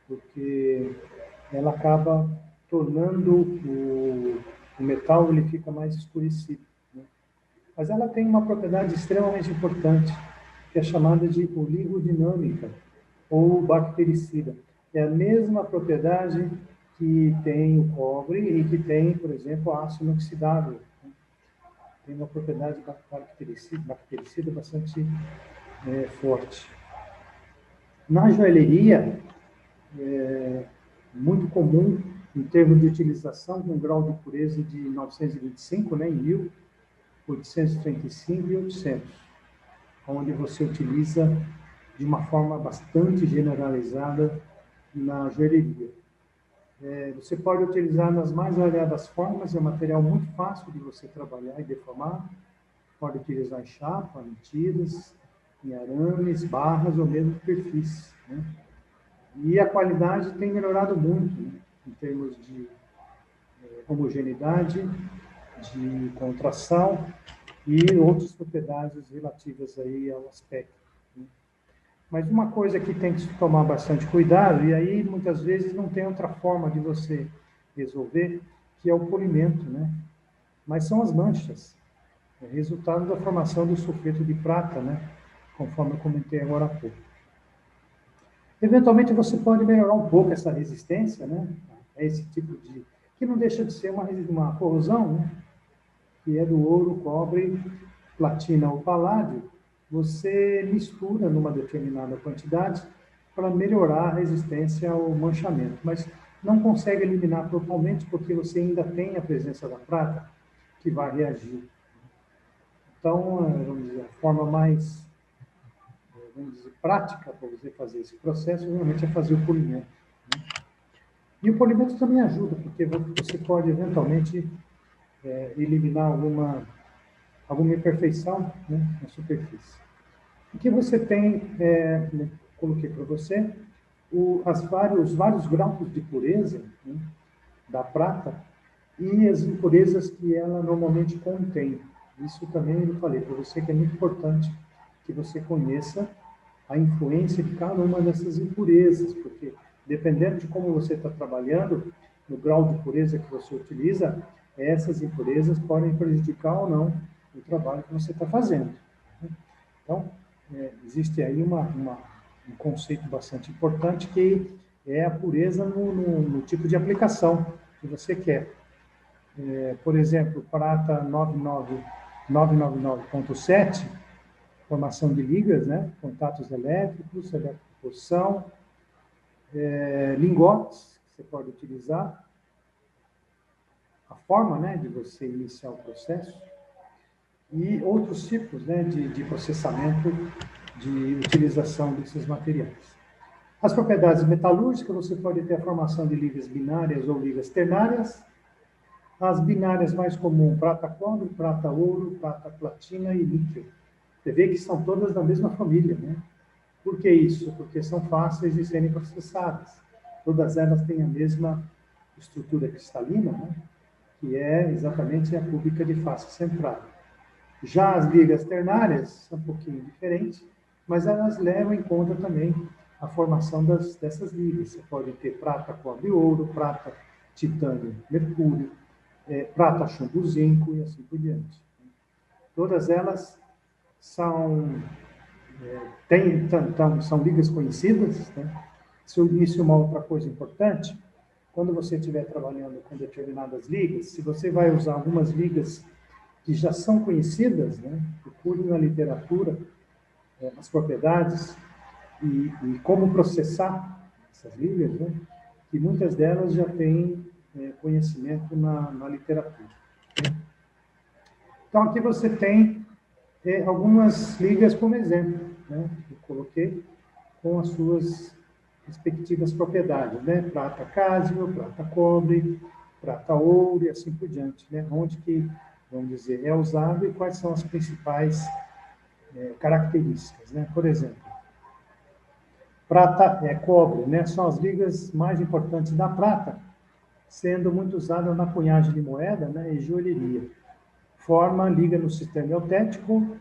Porque ela acaba tornando o metal, ele fica mais escurecido, né? Mas ela tem uma propriedade extremamente importante, que é chamada de oligodinâmica, ou bactericida. É a mesma propriedade que tem o cobre e que tem, por exemplo, ácido inoxidável. Tem uma propriedade bactericida bastante forte. Na joalheria, é muito comum, em termos de utilização, com um grau de pureza de 925, né, em 1835 e 800, onde você utiliza de uma forma bastante generalizada na joalheria. Você pode utilizar nas mais variadas formas, é um material muito fácil de você trabalhar e deformar. Pode utilizar em chapa, em tiras, em arames, barras ou mesmo perfis, né? E a qualidade tem melhorado muito, né, em termos de homogeneidade, de contração e outras propriedades relativas aí ao aspecto. Mas uma coisa que tem que se tomar bastante cuidado, e aí muitas vezes não tem outra forma de você resolver, que é o polimento, né? Mas são as manchas, é resultado da formação do sulfeto de prata, né? Conforme eu comentei agora há pouco. Eventualmente você pode melhorar um pouco essa resistência, né? A esse tipo de... que não deixa de ser uma corrosão, né? Que é do ouro, cobre, platina ou paládio, você mistura numa determinada quantidade para melhorar a resistência ao manchamento, mas não consegue eliminar totalmente porque você ainda tem a presença da prata que vai reagir. Então, vamos dizer, a forma mais, vamos dizer, prática para você fazer esse processo, realmente é fazer o polimento. E o polimento também ajuda, porque você pode eventualmente eliminar alguma imperfeição, né, na superfície. Aqui você tem, coloquei para você, os vários graus de pureza, né, da prata e as impurezas que ela normalmente contém. Isso também eu falei para você que é muito importante que você conheça a influência de cada uma dessas impurezas, porque dependendo de como você está trabalhando, no grau de pureza que você utiliza, essas impurezas podem prejudicar ou não o trabalho que você está fazendo. Então, existe aí um conceito bastante importante que é a pureza no tipo de aplicação que você quer. Por exemplo, prata 999.7, formação de ligas, né? Contatos elétricos, eletroposição, lingotes, que você pode utilizar, a forma, né, de você iniciar o processo, e outros tipos, né, de processamento, de utilização desses materiais. As propriedades metalúrgicas, você pode ter a formação de ligas binárias ou ligas ternárias. As binárias mais comuns, prata-cobre, prata-ouro, prata-platina e níquel. Você vê que são todas da mesma família, né? Por que isso? Porque são fáceis de serem processadas. Todas elas têm a mesma estrutura cristalina, né? Que é exatamente a cúbica de face centrada. Já as ligas ternárias são um pouquinho diferentes, mas elas levam em conta também a formação dessas ligas. Você pode ter prata, cobre, ouro, prata, titânio, mercúrio, prata, chumbo, zinco e assim por diante. Todas elas são, são ligas conhecidas, né? Isso é uma outra coisa importante. Quando você estiver trabalhando com determinadas ligas, se você vai usar algumas ligas que já são conhecidas, né? Procure na literatura as propriedades e como processar essas ligas, né? Que muitas delas já têm conhecimento na literatura. Então, aqui você tem algumas ligas como exemplo, né? Eu coloquei com as suas respectivas propriedades, né? Prata cásio, prata cobre, prata ouro e assim por diante, né? Onde que, vamos dizer, é usado e quais são as principais características, né? Por exemplo, prata cobre, né? São as ligas mais importantes da prata, sendo muito usada na cunhagem de moeda, né? E joalheria. Forma liga no sistema eutético.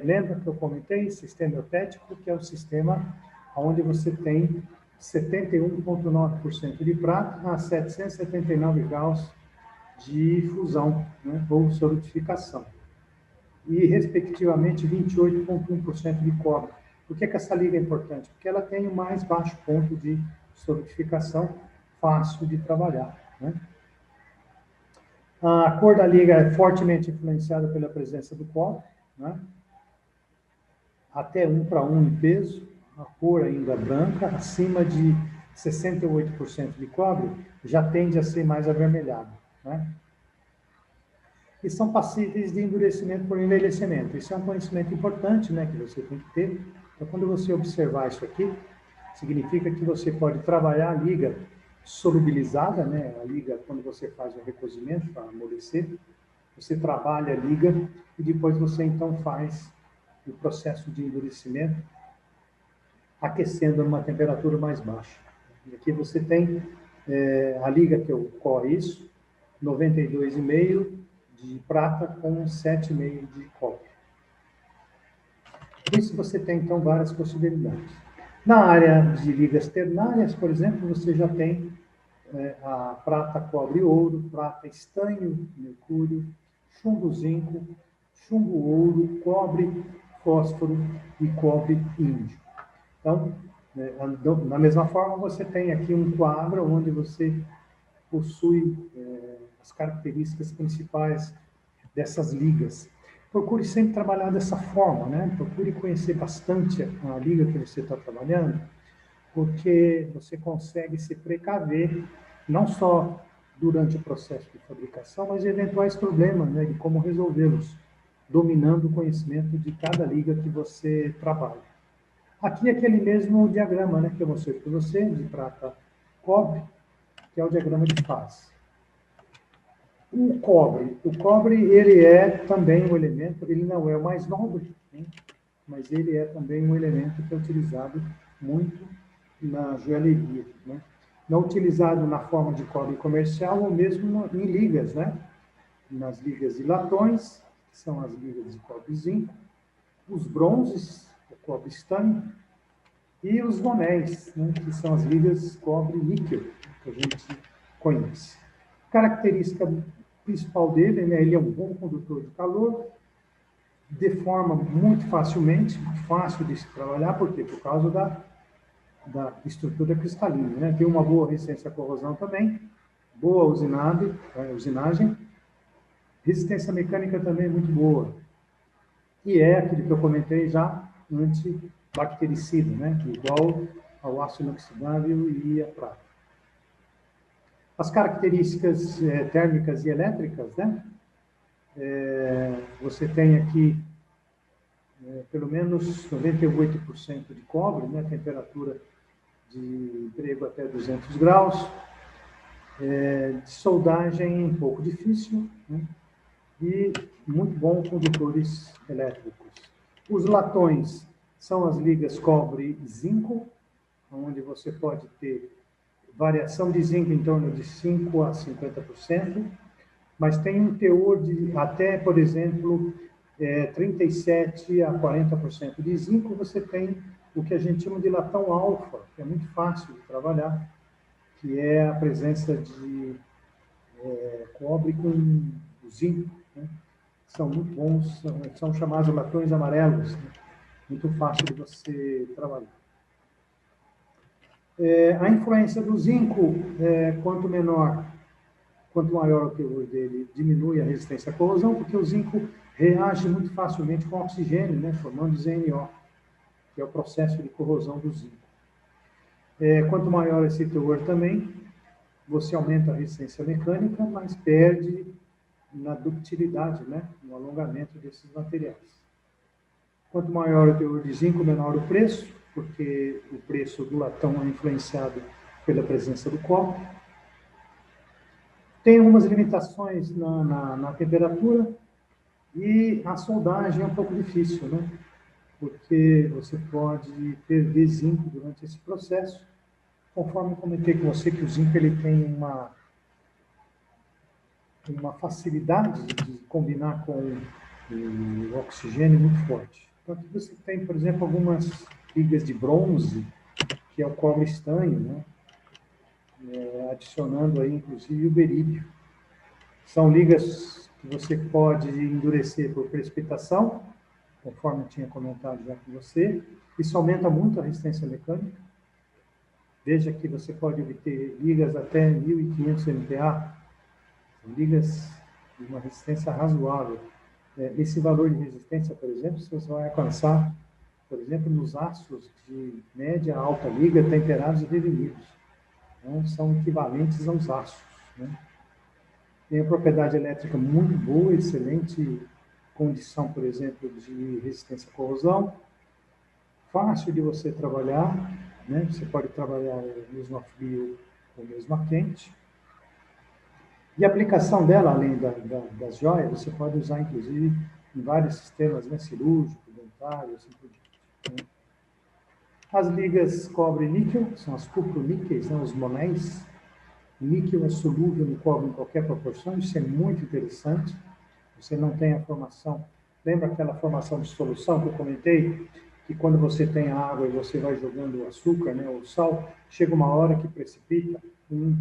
Lembra que eu comentei? Sistema eutético, que é o sistema onde você tem 71,9% de prata a 779 graus de fusão, né, ou solidificação. E, respectivamente, 28,1% de cobre. Por que essa liga é importante? Porque ela tem o mais baixo ponto de solidificação, fácil de trabalhar, né? A cor da liga é fortemente influenciada pela presença do cobre, né? Até 1:1 em peso, a cor ainda branca, acima de 68% de cobre, já tende a ser mais avermelhado, né? E são passíveis de endurecimento por envelhecimento. Isso é um conhecimento importante, né, que você tem que ter. Então, quando você observar isso aqui, significa que você pode trabalhar a liga solubilizada, né, a liga quando você faz o recozimento para amolecer, você trabalha a liga e depois você então faz o processo de endurecimento aquecendo numa temperatura mais baixa. E aqui você tem a liga que ocorre isso, 92,5 de prata com 7,5 de cobre. Por isso você tem, então, várias possibilidades. Na área de ligas ternárias, por exemplo, você já tem a prata, cobre, ouro, prata, estanho, mercúrio, chumbo, zinco, chumbo, ouro, cobre, fósforo e cobre, índio. Então, da mesma forma, você tem aqui um quadro onde você possui as características principais dessas ligas. Procure sempre trabalhar dessa forma, né? Procure conhecer bastante a liga que você está trabalhando, porque você consegue se precaver, não só durante o processo de fabricação, mas eventuais problemas, né, de como resolvê-los, dominando o conhecimento de cada liga que você trabalha. Aqui é aquele mesmo diagrama, né, que eu mostrei para você, de prata cobre, que é o diagrama de fase. O cobre ele é também um elemento, ele não é o mais nobre, né, mas ele é também um elemento que é utilizado muito na joalheria, né? Não utilizado na forma de cobre comercial ou mesmo em ligas, né? Nas ligas de latões, que são as ligas de cobre e zinco, os bronzes, o cobre estanho, e os monéis, né? Que são as ligas cobre e níquel, que a gente conhece. A característica principal dele, né? Ele é um bom condutor de calor, deforma muito facilmente, fácil de se trabalhar, por quê? Por causa da estrutura cristalina, né? Tem uma boa resistência à corrosão também, boa usinagem, resistência mecânica também muito boa. E é aquilo que eu comentei já, antibactericida, né? Igual ao aço inoxidável e a prata. As características térmicas e elétricas, né? Você tem aqui pelo menos 98% de cobre, né? Temperatura de emprego até 200 graus, de soldagem um pouco difícil, né? E muito bons condutores elétricos. Os latões são as ligas cobre e zinco, onde você pode ter variação de zinco em torno de 5% a 50%, mas tem um teor de até, por exemplo, 37% a 40% de zinco. Você tem o que a gente chama de latão alfa, que é muito fácil de trabalhar, que é a presença de cobre com zinco, né? São muito bons, são chamados latões amarelos, né? Muito fácil de você trabalhar. A influência do zinco, quanto maior o teor dele, diminui a resistência à corrosão, porque o zinco reage muito facilmente com oxigênio, né? Formando ZNO, que é o processo de corrosão do zinco. Quanto maior esse teor também, você aumenta a resistência mecânica, mas perde na ductilidade, né? No alongamento desses materiais. Quanto maior o teor de zinco, menor o preço, porque o preço do latão é influenciado pela presença do cobre. Tem algumas limitações na temperatura e a soldagem é um pouco difícil, né? Porque você pode perder zinco durante esse processo. Conforme eu comentei com você que o zinco ele tem uma facilidade de combinar com o oxigênio muito forte. Então, aqui você tem, por exemplo, algumas ligas de bronze, que é o cobre estanho, né? Adicionando aí, inclusive, o berílio. São ligas que você pode endurecer por precipitação, conforme eu tinha comentado já com você. Isso aumenta muito a resistência mecânica. Veja que você pode obter ligas até 1.500 MPa, ligas de uma resistência razoável. Esse valor de resistência, por exemplo, você vai alcançar, por exemplo, nos aços de média a alta liga, temperados e revenidos. Então, são equivalentes aos aços, né? Tem a propriedade elétrica muito boa, excelente condição, por exemplo, de resistência à corrosão, fácil de você trabalhar, né? Você pode trabalhar mesmo a frio ou mesmo a quente. E a aplicação dela, além das joias, você pode usar, inclusive, em vários sistemas, né? Cirúrgico, dentário, assim por diante, né? As ligas cobre e níquel, são as cuproníqueis, né? Os monéis. O níquel é solúvel no cobre em qualquer proporção, isso é muito interessante. você não tem a formação. Lembra aquela formação de solução que eu comentei? Que quando você tem a água e você vai jogando o açúcar, né, o sal, chega uma hora que precipita o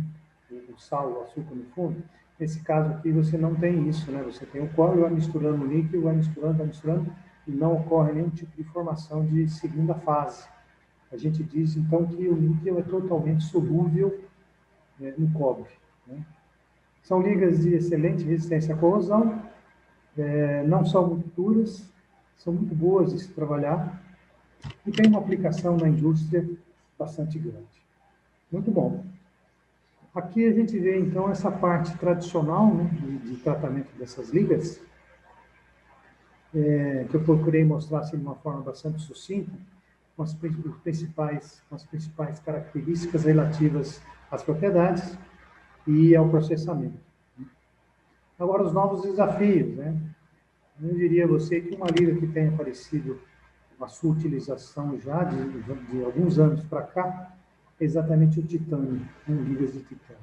sal, o açúcar no fundo. Nesse caso aqui, você não tem isso, né? Você tem o cobre, vai misturando o níquel, vai misturando, e não ocorre nenhum tipo de formação de segunda fase. A gente diz, então, que o níquel é totalmente solúvel, né, no cobre, né? São ligas de excelente resistência à corrosão, não são muito duras, são muito boas de se trabalhar e tem uma aplicação na indústria bastante grande. Muito bom. Aqui a gente vê, então, essa parte tradicional, né, de tratamento dessas ligas, que eu procurei mostrar assim, de uma forma bastante sucinta, com as principais características relativas às propriedades e ao processamento. Agora, os novos desafios, né? Eu diria a você que uma liga que tem aparecido a sua utilização já de alguns anos para cá é exatamente o titânio, ligas de titânio,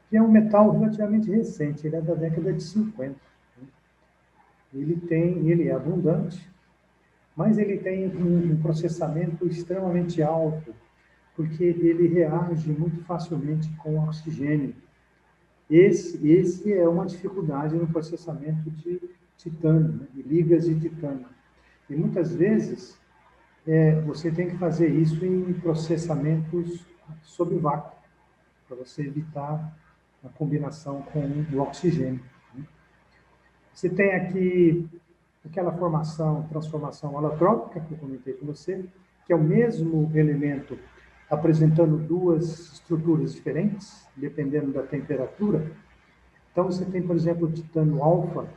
que é um metal relativamente recente, ele é da década de 50. Ele é abundante, mas ele tem um processamento extremamente alto, porque ele reage muito facilmente com o oxigênio. Esse é uma dificuldade no processamento de titânio, né, de ligas de titânio. E muitas vezes você tem que fazer isso em processamentos sob vácuo, para você evitar a combinação com o oxigênio, né? Você tem aqui aquela transformação alotrópica que eu comentei com você, que é o mesmo elemento apresentando duas estruturas diferentes, dependendo da temperatura. Então, você tem, por exemplo, o titânio alfa,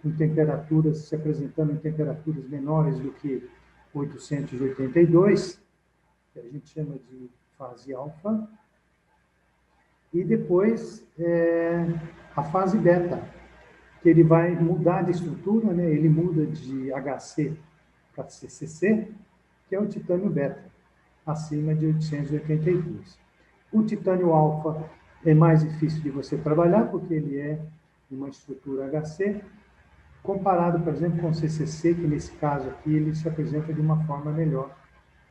com temperaturas, se apresentando em temperaturas menores do que 882, que a gente chama de fase alfa, e depois a fase beta, que ele vai mudar de estrutura, né? Ele muda de HC para CCC, que é o titânio beta, acima de 882. O titânio alfa é mais difícil de você trabalhar, porque ele é uma estrutura HC, comparado, por exemplo, com o CCC, que nesse caso aqui ele se apresenta de uma forma melhor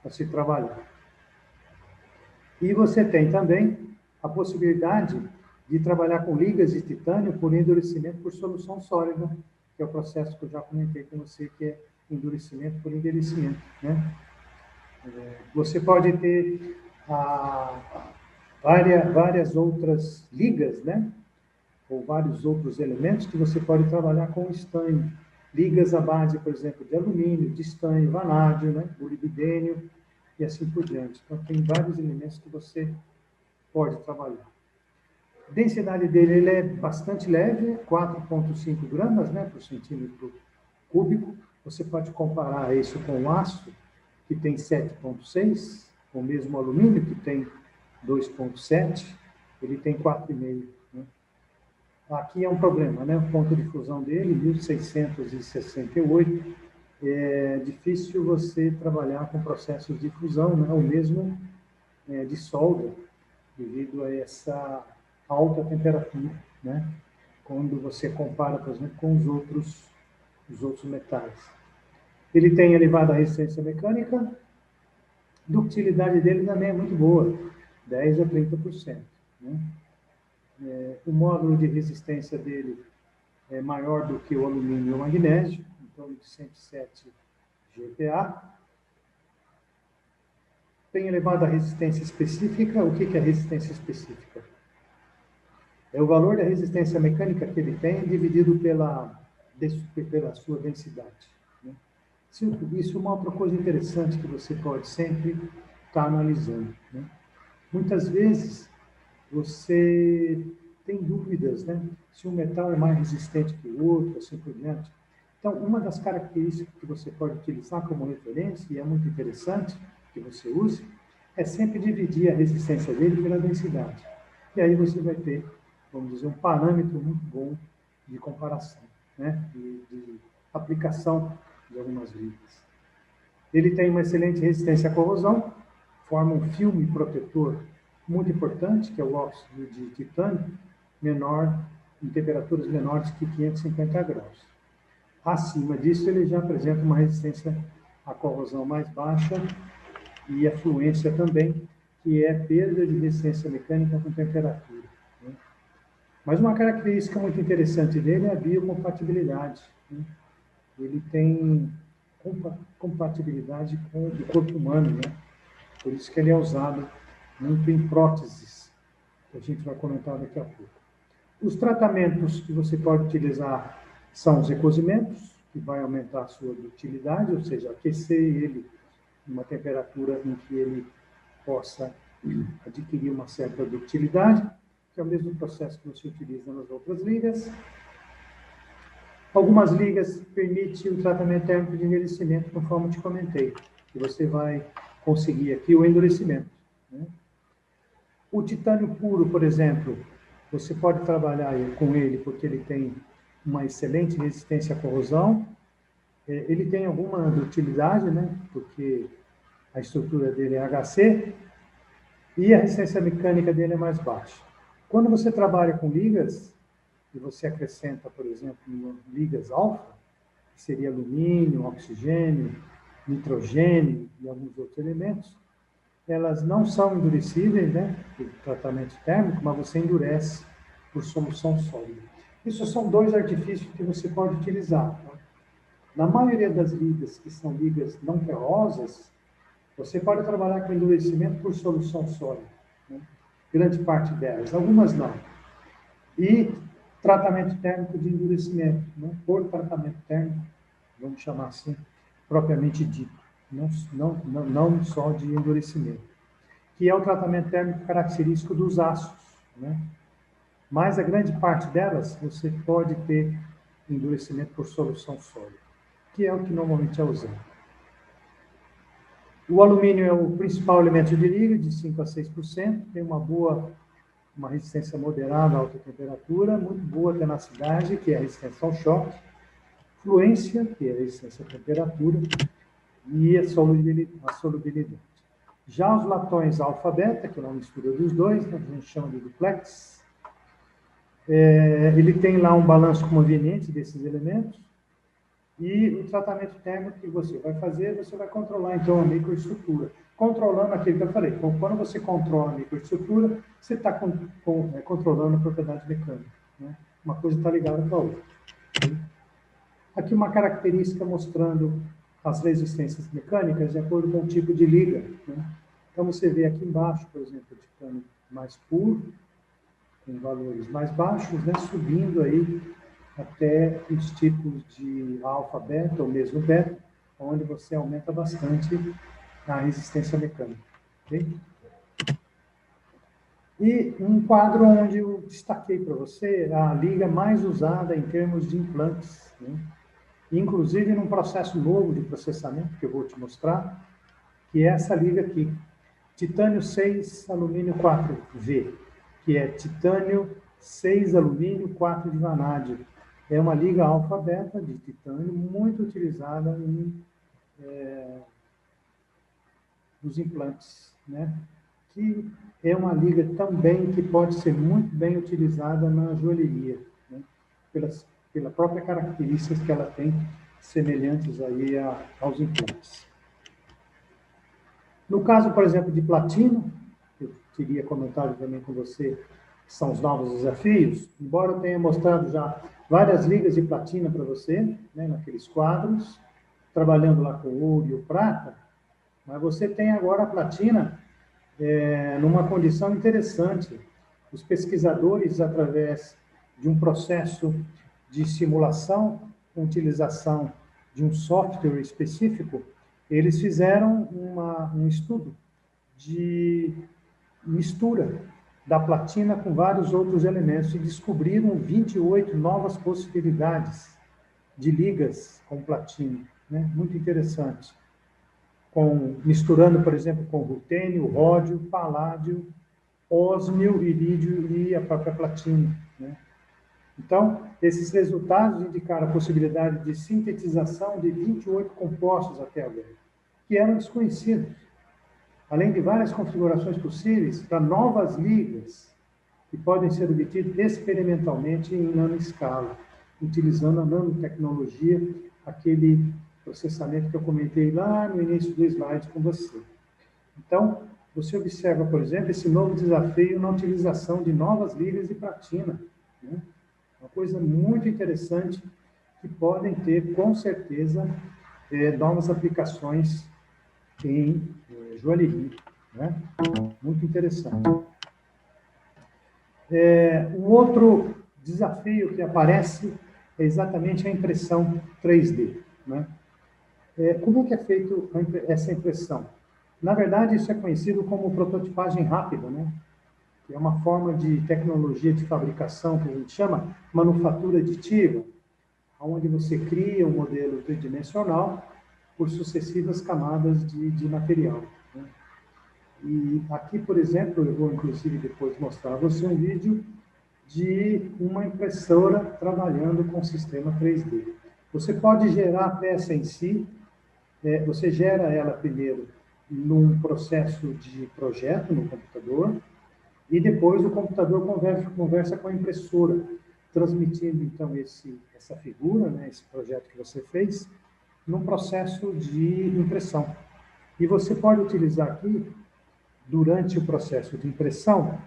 para se trabalhar. E você tem também a possibilidade de trabalhar com ligas de titânio por endurecimento por solução sólida, que é o processo que eu já comentei com você, que é endurecimento por envelhecimento, né? Você pode ter várias outras ligas, né? Ou vários outros elementos que você pode trabalhar com estanho. Ligas à base, por exemplo, de alumínio, de estanho, vanádio, né? Molibdênio e assim por diante. Então, tem vários elementos que você pode trabalhar. A densidade dele ele é bastante leve, 4,5 gramas, né, por centímetro cúbico. Você pode comparar isso com o aço, que tem 7,6, com o mesmo alumínio, que tem 2,7, ele tem 4,5. Né? Aqui é um problema, né? O ponto de fusão dele, 1668. É difícil você trabalhar com processos de fusão, né? Ou mesmo de solda, devido a essa alta temperatura, né? Quando você compara, por exemplo, com os outros metais. Ele tem elevada resistência mecânica, a ductilidade dele também é muito boa, 10 a 30%. Né? O módulo de resistência dele é maior do que o alumínio e o magnésio, em torno de 107 GPa. Tem elevada resistência específica. O que é resistência específica? É o valor da resistência mecânica que ele tem dividido pela sua densidade. Né? Isso é uma outra coisa interessante que você pode sempre estar analisando. Né? Muitas vezes você tem dúvidas, né? Se um metal é mais resistente que o outro, assim por diante. Então, uma das características que você pode utilizar como referência, e é muito interessante que você use, é sempre dividir a resistência dele pela densidade. E aí você vai ter, vamos dizer, um parâmetro muito bom de comparação, né? de aplicação de algumas ligas. Ele tem uma excelente resistência à corrosão, forma um filme protetor muito importante, que é o óxido de titânio, menor em temperaturas menores que 550 graus. Acima disso, ele já apresenta uma resistência à corrosão mais baixa e a fluência também, que é perda de resistência mecânica com temperatura. Né? Mas uma característica muito interessante dele é a biocompatibilidade. Né? Ele tem compatibilidade com o corpo humano, né? Por isso que ele é usado muito em próteses, que a gente vai comentar daqui a pouco. Os tratamentos que você pode utilizar são os recosimentos, que vai aumentar a sua ductilidade, ou seja, aquecer ele em uma temperatura em que ele possa adquirir uma certa ductilidade, que é o mesmo processo que você utiliza nas outras ligas. Algumas ligas permitem o tratamento térmico de envelhecimento, conforme eu te comentei, que você vai conseguir aqui o endurecimento. Né? O titânio puro, por exemplo, você pode trabalhar com ele porque ele tem uma excelente resistência à corrosão, ele tem alguma dutilidade, né? Porque a estrutura dele é HC e a resistência mecânica dele é mais baixa. Quando você trabalha com ligas, e você acrescenta, por exemplo, ligas alfa, que seria alumínio, oxigênio, nitrogênio e alguns outros elementos, elas não são endurecíveis, né, por tratamento térmico, mas você endurece por solução sólida. Isso são dois artifícios que você pode utilizar. Tá? Na maioria das ligas, que são ligas não ferrosas, você pode trabalhar com endurecimento por solução sólida. Né? Grande parte delas, algumas não. E tratamento térmico de endurecimento, né? Por tratamento térmico, vamos chamar assim, propriamente dito, não só de endurecimento, que é o tratamento térmico característico dos aços, né? Mas a grande parte delas, você pode ter endurecimento por solução sólida, que é o que normalmente é usado. O alumínio é o principal elemento de liga, de 5 a 6%, tem uma resistência moderada a alta temperatura, muito boa tenacidade, que é a resistência ao choque, fluência, que é a resistência à temperatura, e a solubilidade. Já os latões alfa-beta, que é uma mistura dos dois, né, que a gente chama de duplex, ele tem lá um balanço conveniente desses elementos, e o tratamento térmico que você vai fazer, você vai controlar, então, a microestrutura. Controlando aquilo que eu falei. Quando você controla a microestrutura, você está controlando a propriedade mecânica. Né? Uma coisa está ligada com a outra. Aqui uma característica mostrando as resistências mecânicas de acordo com o tipo de liga. Né? Então, você vê aqui embaixo, por exemplo, o titânio mais puro, com valores mais baixos, né? Subindo aí até os tipos de alfa, beta ou mesmo beta, onde você aumenta bastante a resistência mecânica. Okay? E um quadro onde eu destaquei para você a liga mais usada em termos de implantes, né? Inclusive num processo novo de processamento, que eu vou te mostrar, que é essa liga aqui, titânio 6, alumínio 4V, que é titânio 6, alumínio 4 de vanádio. É uma liga alfa-beta de titânio muito utilizada nos implantes, né? Que é uma liga também que pode ser muito bem utilizada na joalheria, né? Pela própria características que ela tem, semelhantes aí aos implantes. No caso, por exemplo, de platino, eu queria comentar também com você, que são os novos desafios, embora eu tenha mostrado já várias ligas de platina para você, né, naqueles quadros, trabalhando lá com o ouro e o prata, mas você tem agora a platina numa condição interessante. Os pesquisadores, através de um processo de simulação, com utilização de um software específico, eles fizeram um estudo de mistura da platina com vários outros elementos e descobriram 28 novas possibilidades de ligas com platina, né? Muito interessante. Misturando, por exemplo, com rutênio, ródio, paládio, ósmio, irídio e a própria platina, né? Então, esses resultados indicaram a possibilidade de sintetização de 28 compostos até agora, que eram desconhecidos, além de várias configurações possíveis para novas ligas que podem ser obtidos experimentalmente em nanoescala, utilizando a nanotecnologia, aquele processamento que eu comentei lá no início do slide com você. Então, você observa, por exemplo, esse novo desafio na utilização de novas ligas de platina, né? Uma coisa muito interessante que podem ter, com certeza, novas aplicações em joalheria, né? Muito interessante. Um outro desafio que aparece é exatamente a impressão 3D, né? Como que é feito essa impressão? Na verdade, isso é conhecido como prototipagem rápida, né? Que é uma forma de tecnologia de fabricação que a gente chama manufatura aditiva, onde você cria um modelo tridimensional por sucessivas camadas de material, né? E aqui, por exemplo, eu vou inclusive depois mostrar a você um vídeo de uma impressora trabalhando com sistema 3D. Você pode gerar a peça em si, você gera ela primeiro num processo de projeto no computador, e depois o computador conversa com a impressora, transmitindo então essa figura, né, esse projeto que você fez, num processo de impressão. E você pode utilizar aqui, durante o processo de impressão,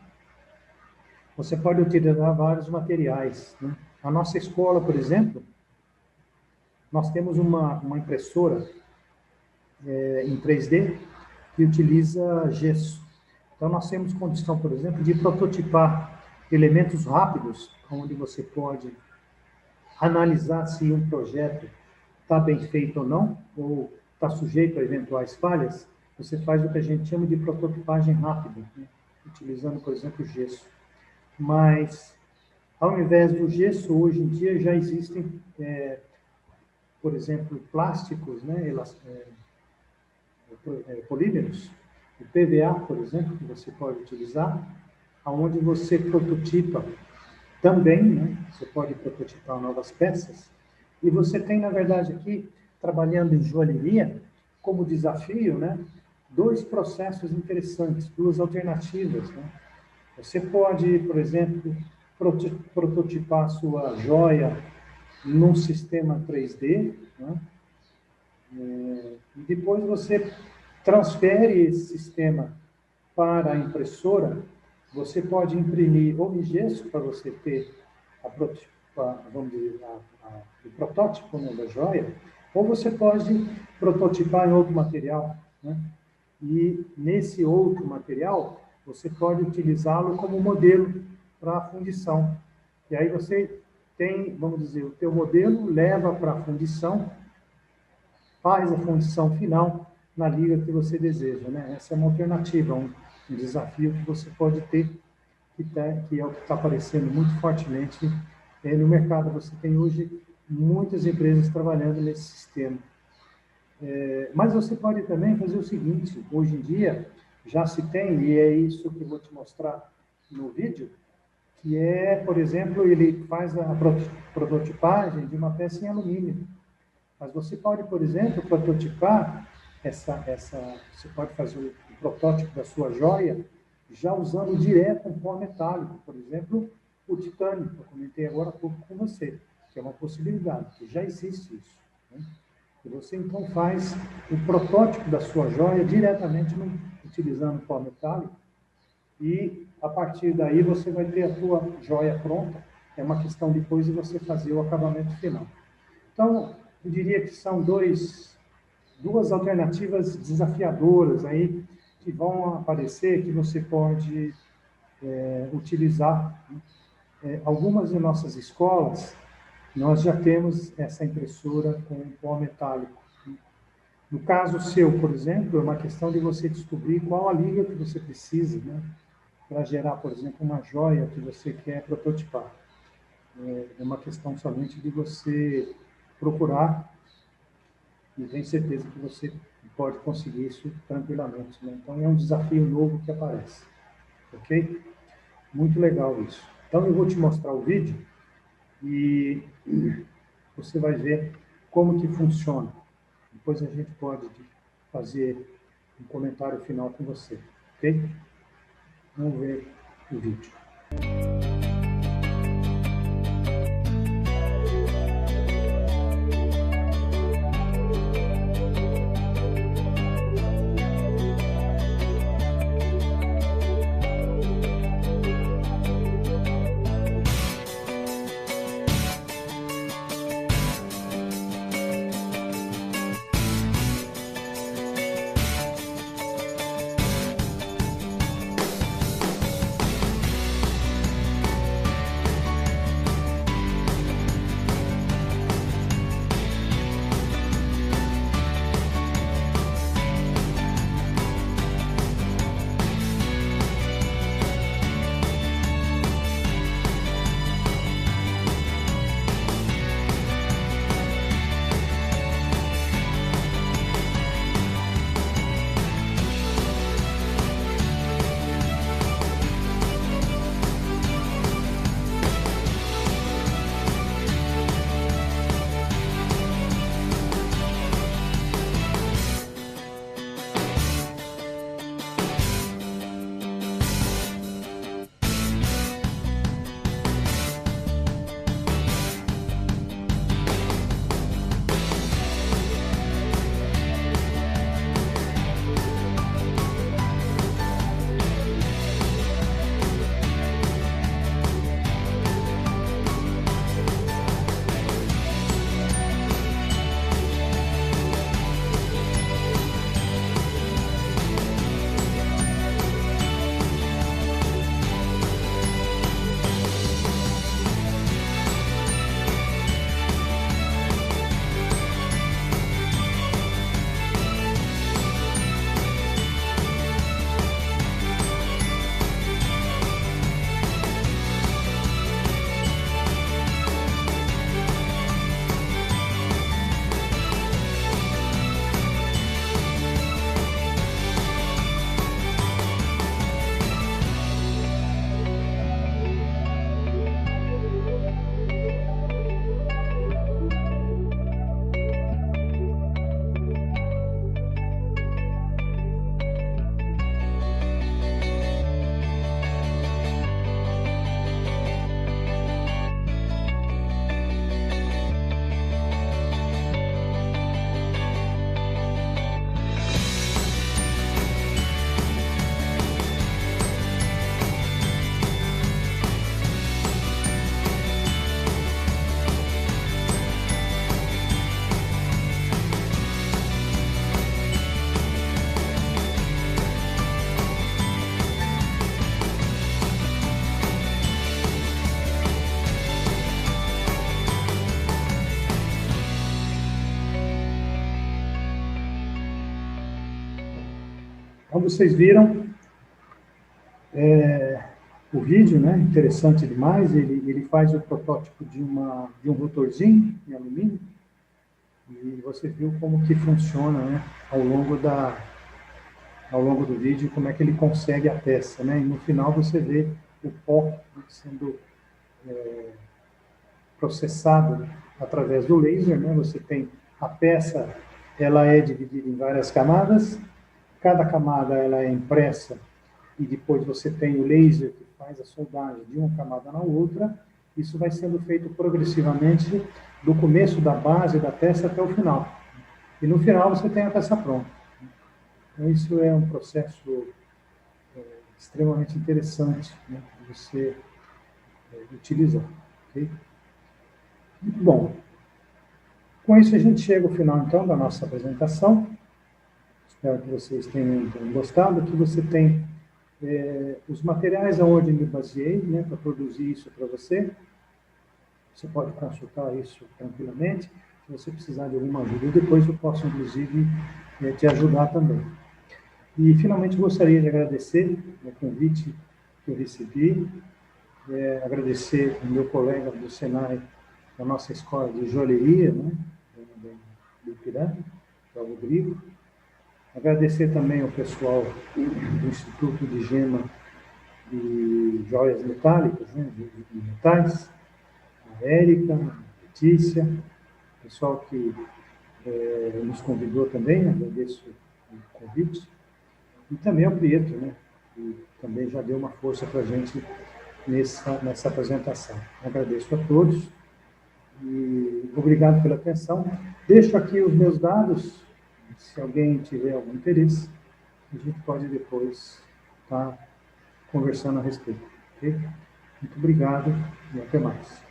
você pode utilizar vários materiais, né? A nossa escola, por exemplo, nós temos uma impressora em 3D que utiliza gesso. Então, nós temos condição, por exemplo, de prototipar elementos rápidos, onde você pode analisar se um projeto está bem feito ou não, ou está sujeito a eventuais falhas. Você faz o que a gente chama de prototipagem rápida, né? Utilizando, por exemplo, gesso. Mas, ao invés do gesso, hoje em dia já existem, por exemplo, plásticos, né, polímeros, o PVA, por exemplo, que você pode utilizar, aonde você prototipa também, né, você pode prototipar novas peças, e você tem, na verdade, aqui, trabalhando em joalheria, como desafio, né, dois processos interessantes, duas alternativas, né? Você pode, por exemplo, prototipar sua joia num sistema 3D, né? E depois você transfere esse sistema para a impressora. Você pode imprimir ou em gesso para você ter vamos dizer, o protótipo, né, da joia, ou você pode prototipar em outro material, né? E nesse outro material, você pode utilizá-lo como modelo para a fundição. E aí você tem, vamos dizer, o teu modelo leva para a fundição, faz a fundição final na liga que você deseja, né? Essa é uma alternativa, um desafio que você pode ter, que é o que está aparecendo muito fortemente no mercado. Você tem hoje muitas empresas trabalhando nesse sistema. Mas você pode também fazer o seguinte, hoje em dia já se tem, e é isso que eu vou te mostrar no vídeo, que é, por exemplo, ele faz a prototipagem de uma peça em alumínio. Mas você pode, por exemplo, prototipar você pode fazer o protótipo da sua joia já usando direto um pó metálico, por exemplo, o titânio, que eu comentei agora há pouco com você, que é uma possibilidade, que já existe isso, né? E você então faz o protótipo da sua joia diretamente utilizando pó metálico, e a partir daí você vai ter a sua joia pronta. É uma questão depois de você fazer o acabamento final. Então, eu diria que são duas alternativas desafiadoras aí que vão aparecer, que você pode utilizar. Algumas de nossas escolas, nós já temos essa impressora com pó metálico. No caso seu, por exemplo, é uma questão de você descobrir qual a liga que você precisa, né, para gerar, por exemplo, uma joia que você quer prototipar. É uma questão somente de você procurar e tenho certeza que você pode conseguir isso tranquilamente, né? Então, é um desafio novo que aparece, ok? Muito legal isso. Então, eu vou te mostrar o vídeo e você vai ver como que funciona. Depois a gente pode fazer um comentário final com você, ok? Vamos ver o vídeo. Então, vocês viram o vídeo, né? Interessante demais. Ele faz o protótipo de um rotorzinho em alumínio. E você viu como que funciona, né? Ao longo do vídeo, como é que ele consegue a peça, né? E no final você vê o pó sendo processado através do laser, né? Você tem a peça, ela é dividida em várias camadas. Cada camada ela é impressa e depois você tem o laser que faz a soldagem de uma camada na outra. Isso vai sendo feito progressivamente do começo da base da peça até o final. E no final você tem a peça pronta. Então isso é um processo extremamente interessante, né, de você utilizar. Okay? Muito bom. Com isso a gente chega ao final então da nossa apresentação. Espero que vocês tenham gostado. Aqui você tem os materiais aonde eu me baseei, né, para produzir isso para você. Você pode consultar isso tranquilamente. Se você precisar de alguma ajuda, depois eu posso, inclusive, te ajudar também. E, finalmente, gostaria de agradecer o convite que eu recebi, agradecer o meu colega do Senai, da nossa escola de joalheria, né, do Ipiranga, que é o Rodrigo. Agradecer também ao pessoal do Instituto de Gema e Joias Metálicas, né, de metais, a Érica, a Letícia, o pessoal que nos convidou também, agradeço o convite, e também ao Prieto, né, que também já deu uma força para a gente nessa apresentação. Agradeço a todos e obrigado pela atenção. Deixo aqui os meus dados, se alguém tiver algum interesse, a gente pode depois estar conversando a respeito. Okay? Muito obrigado e até mais.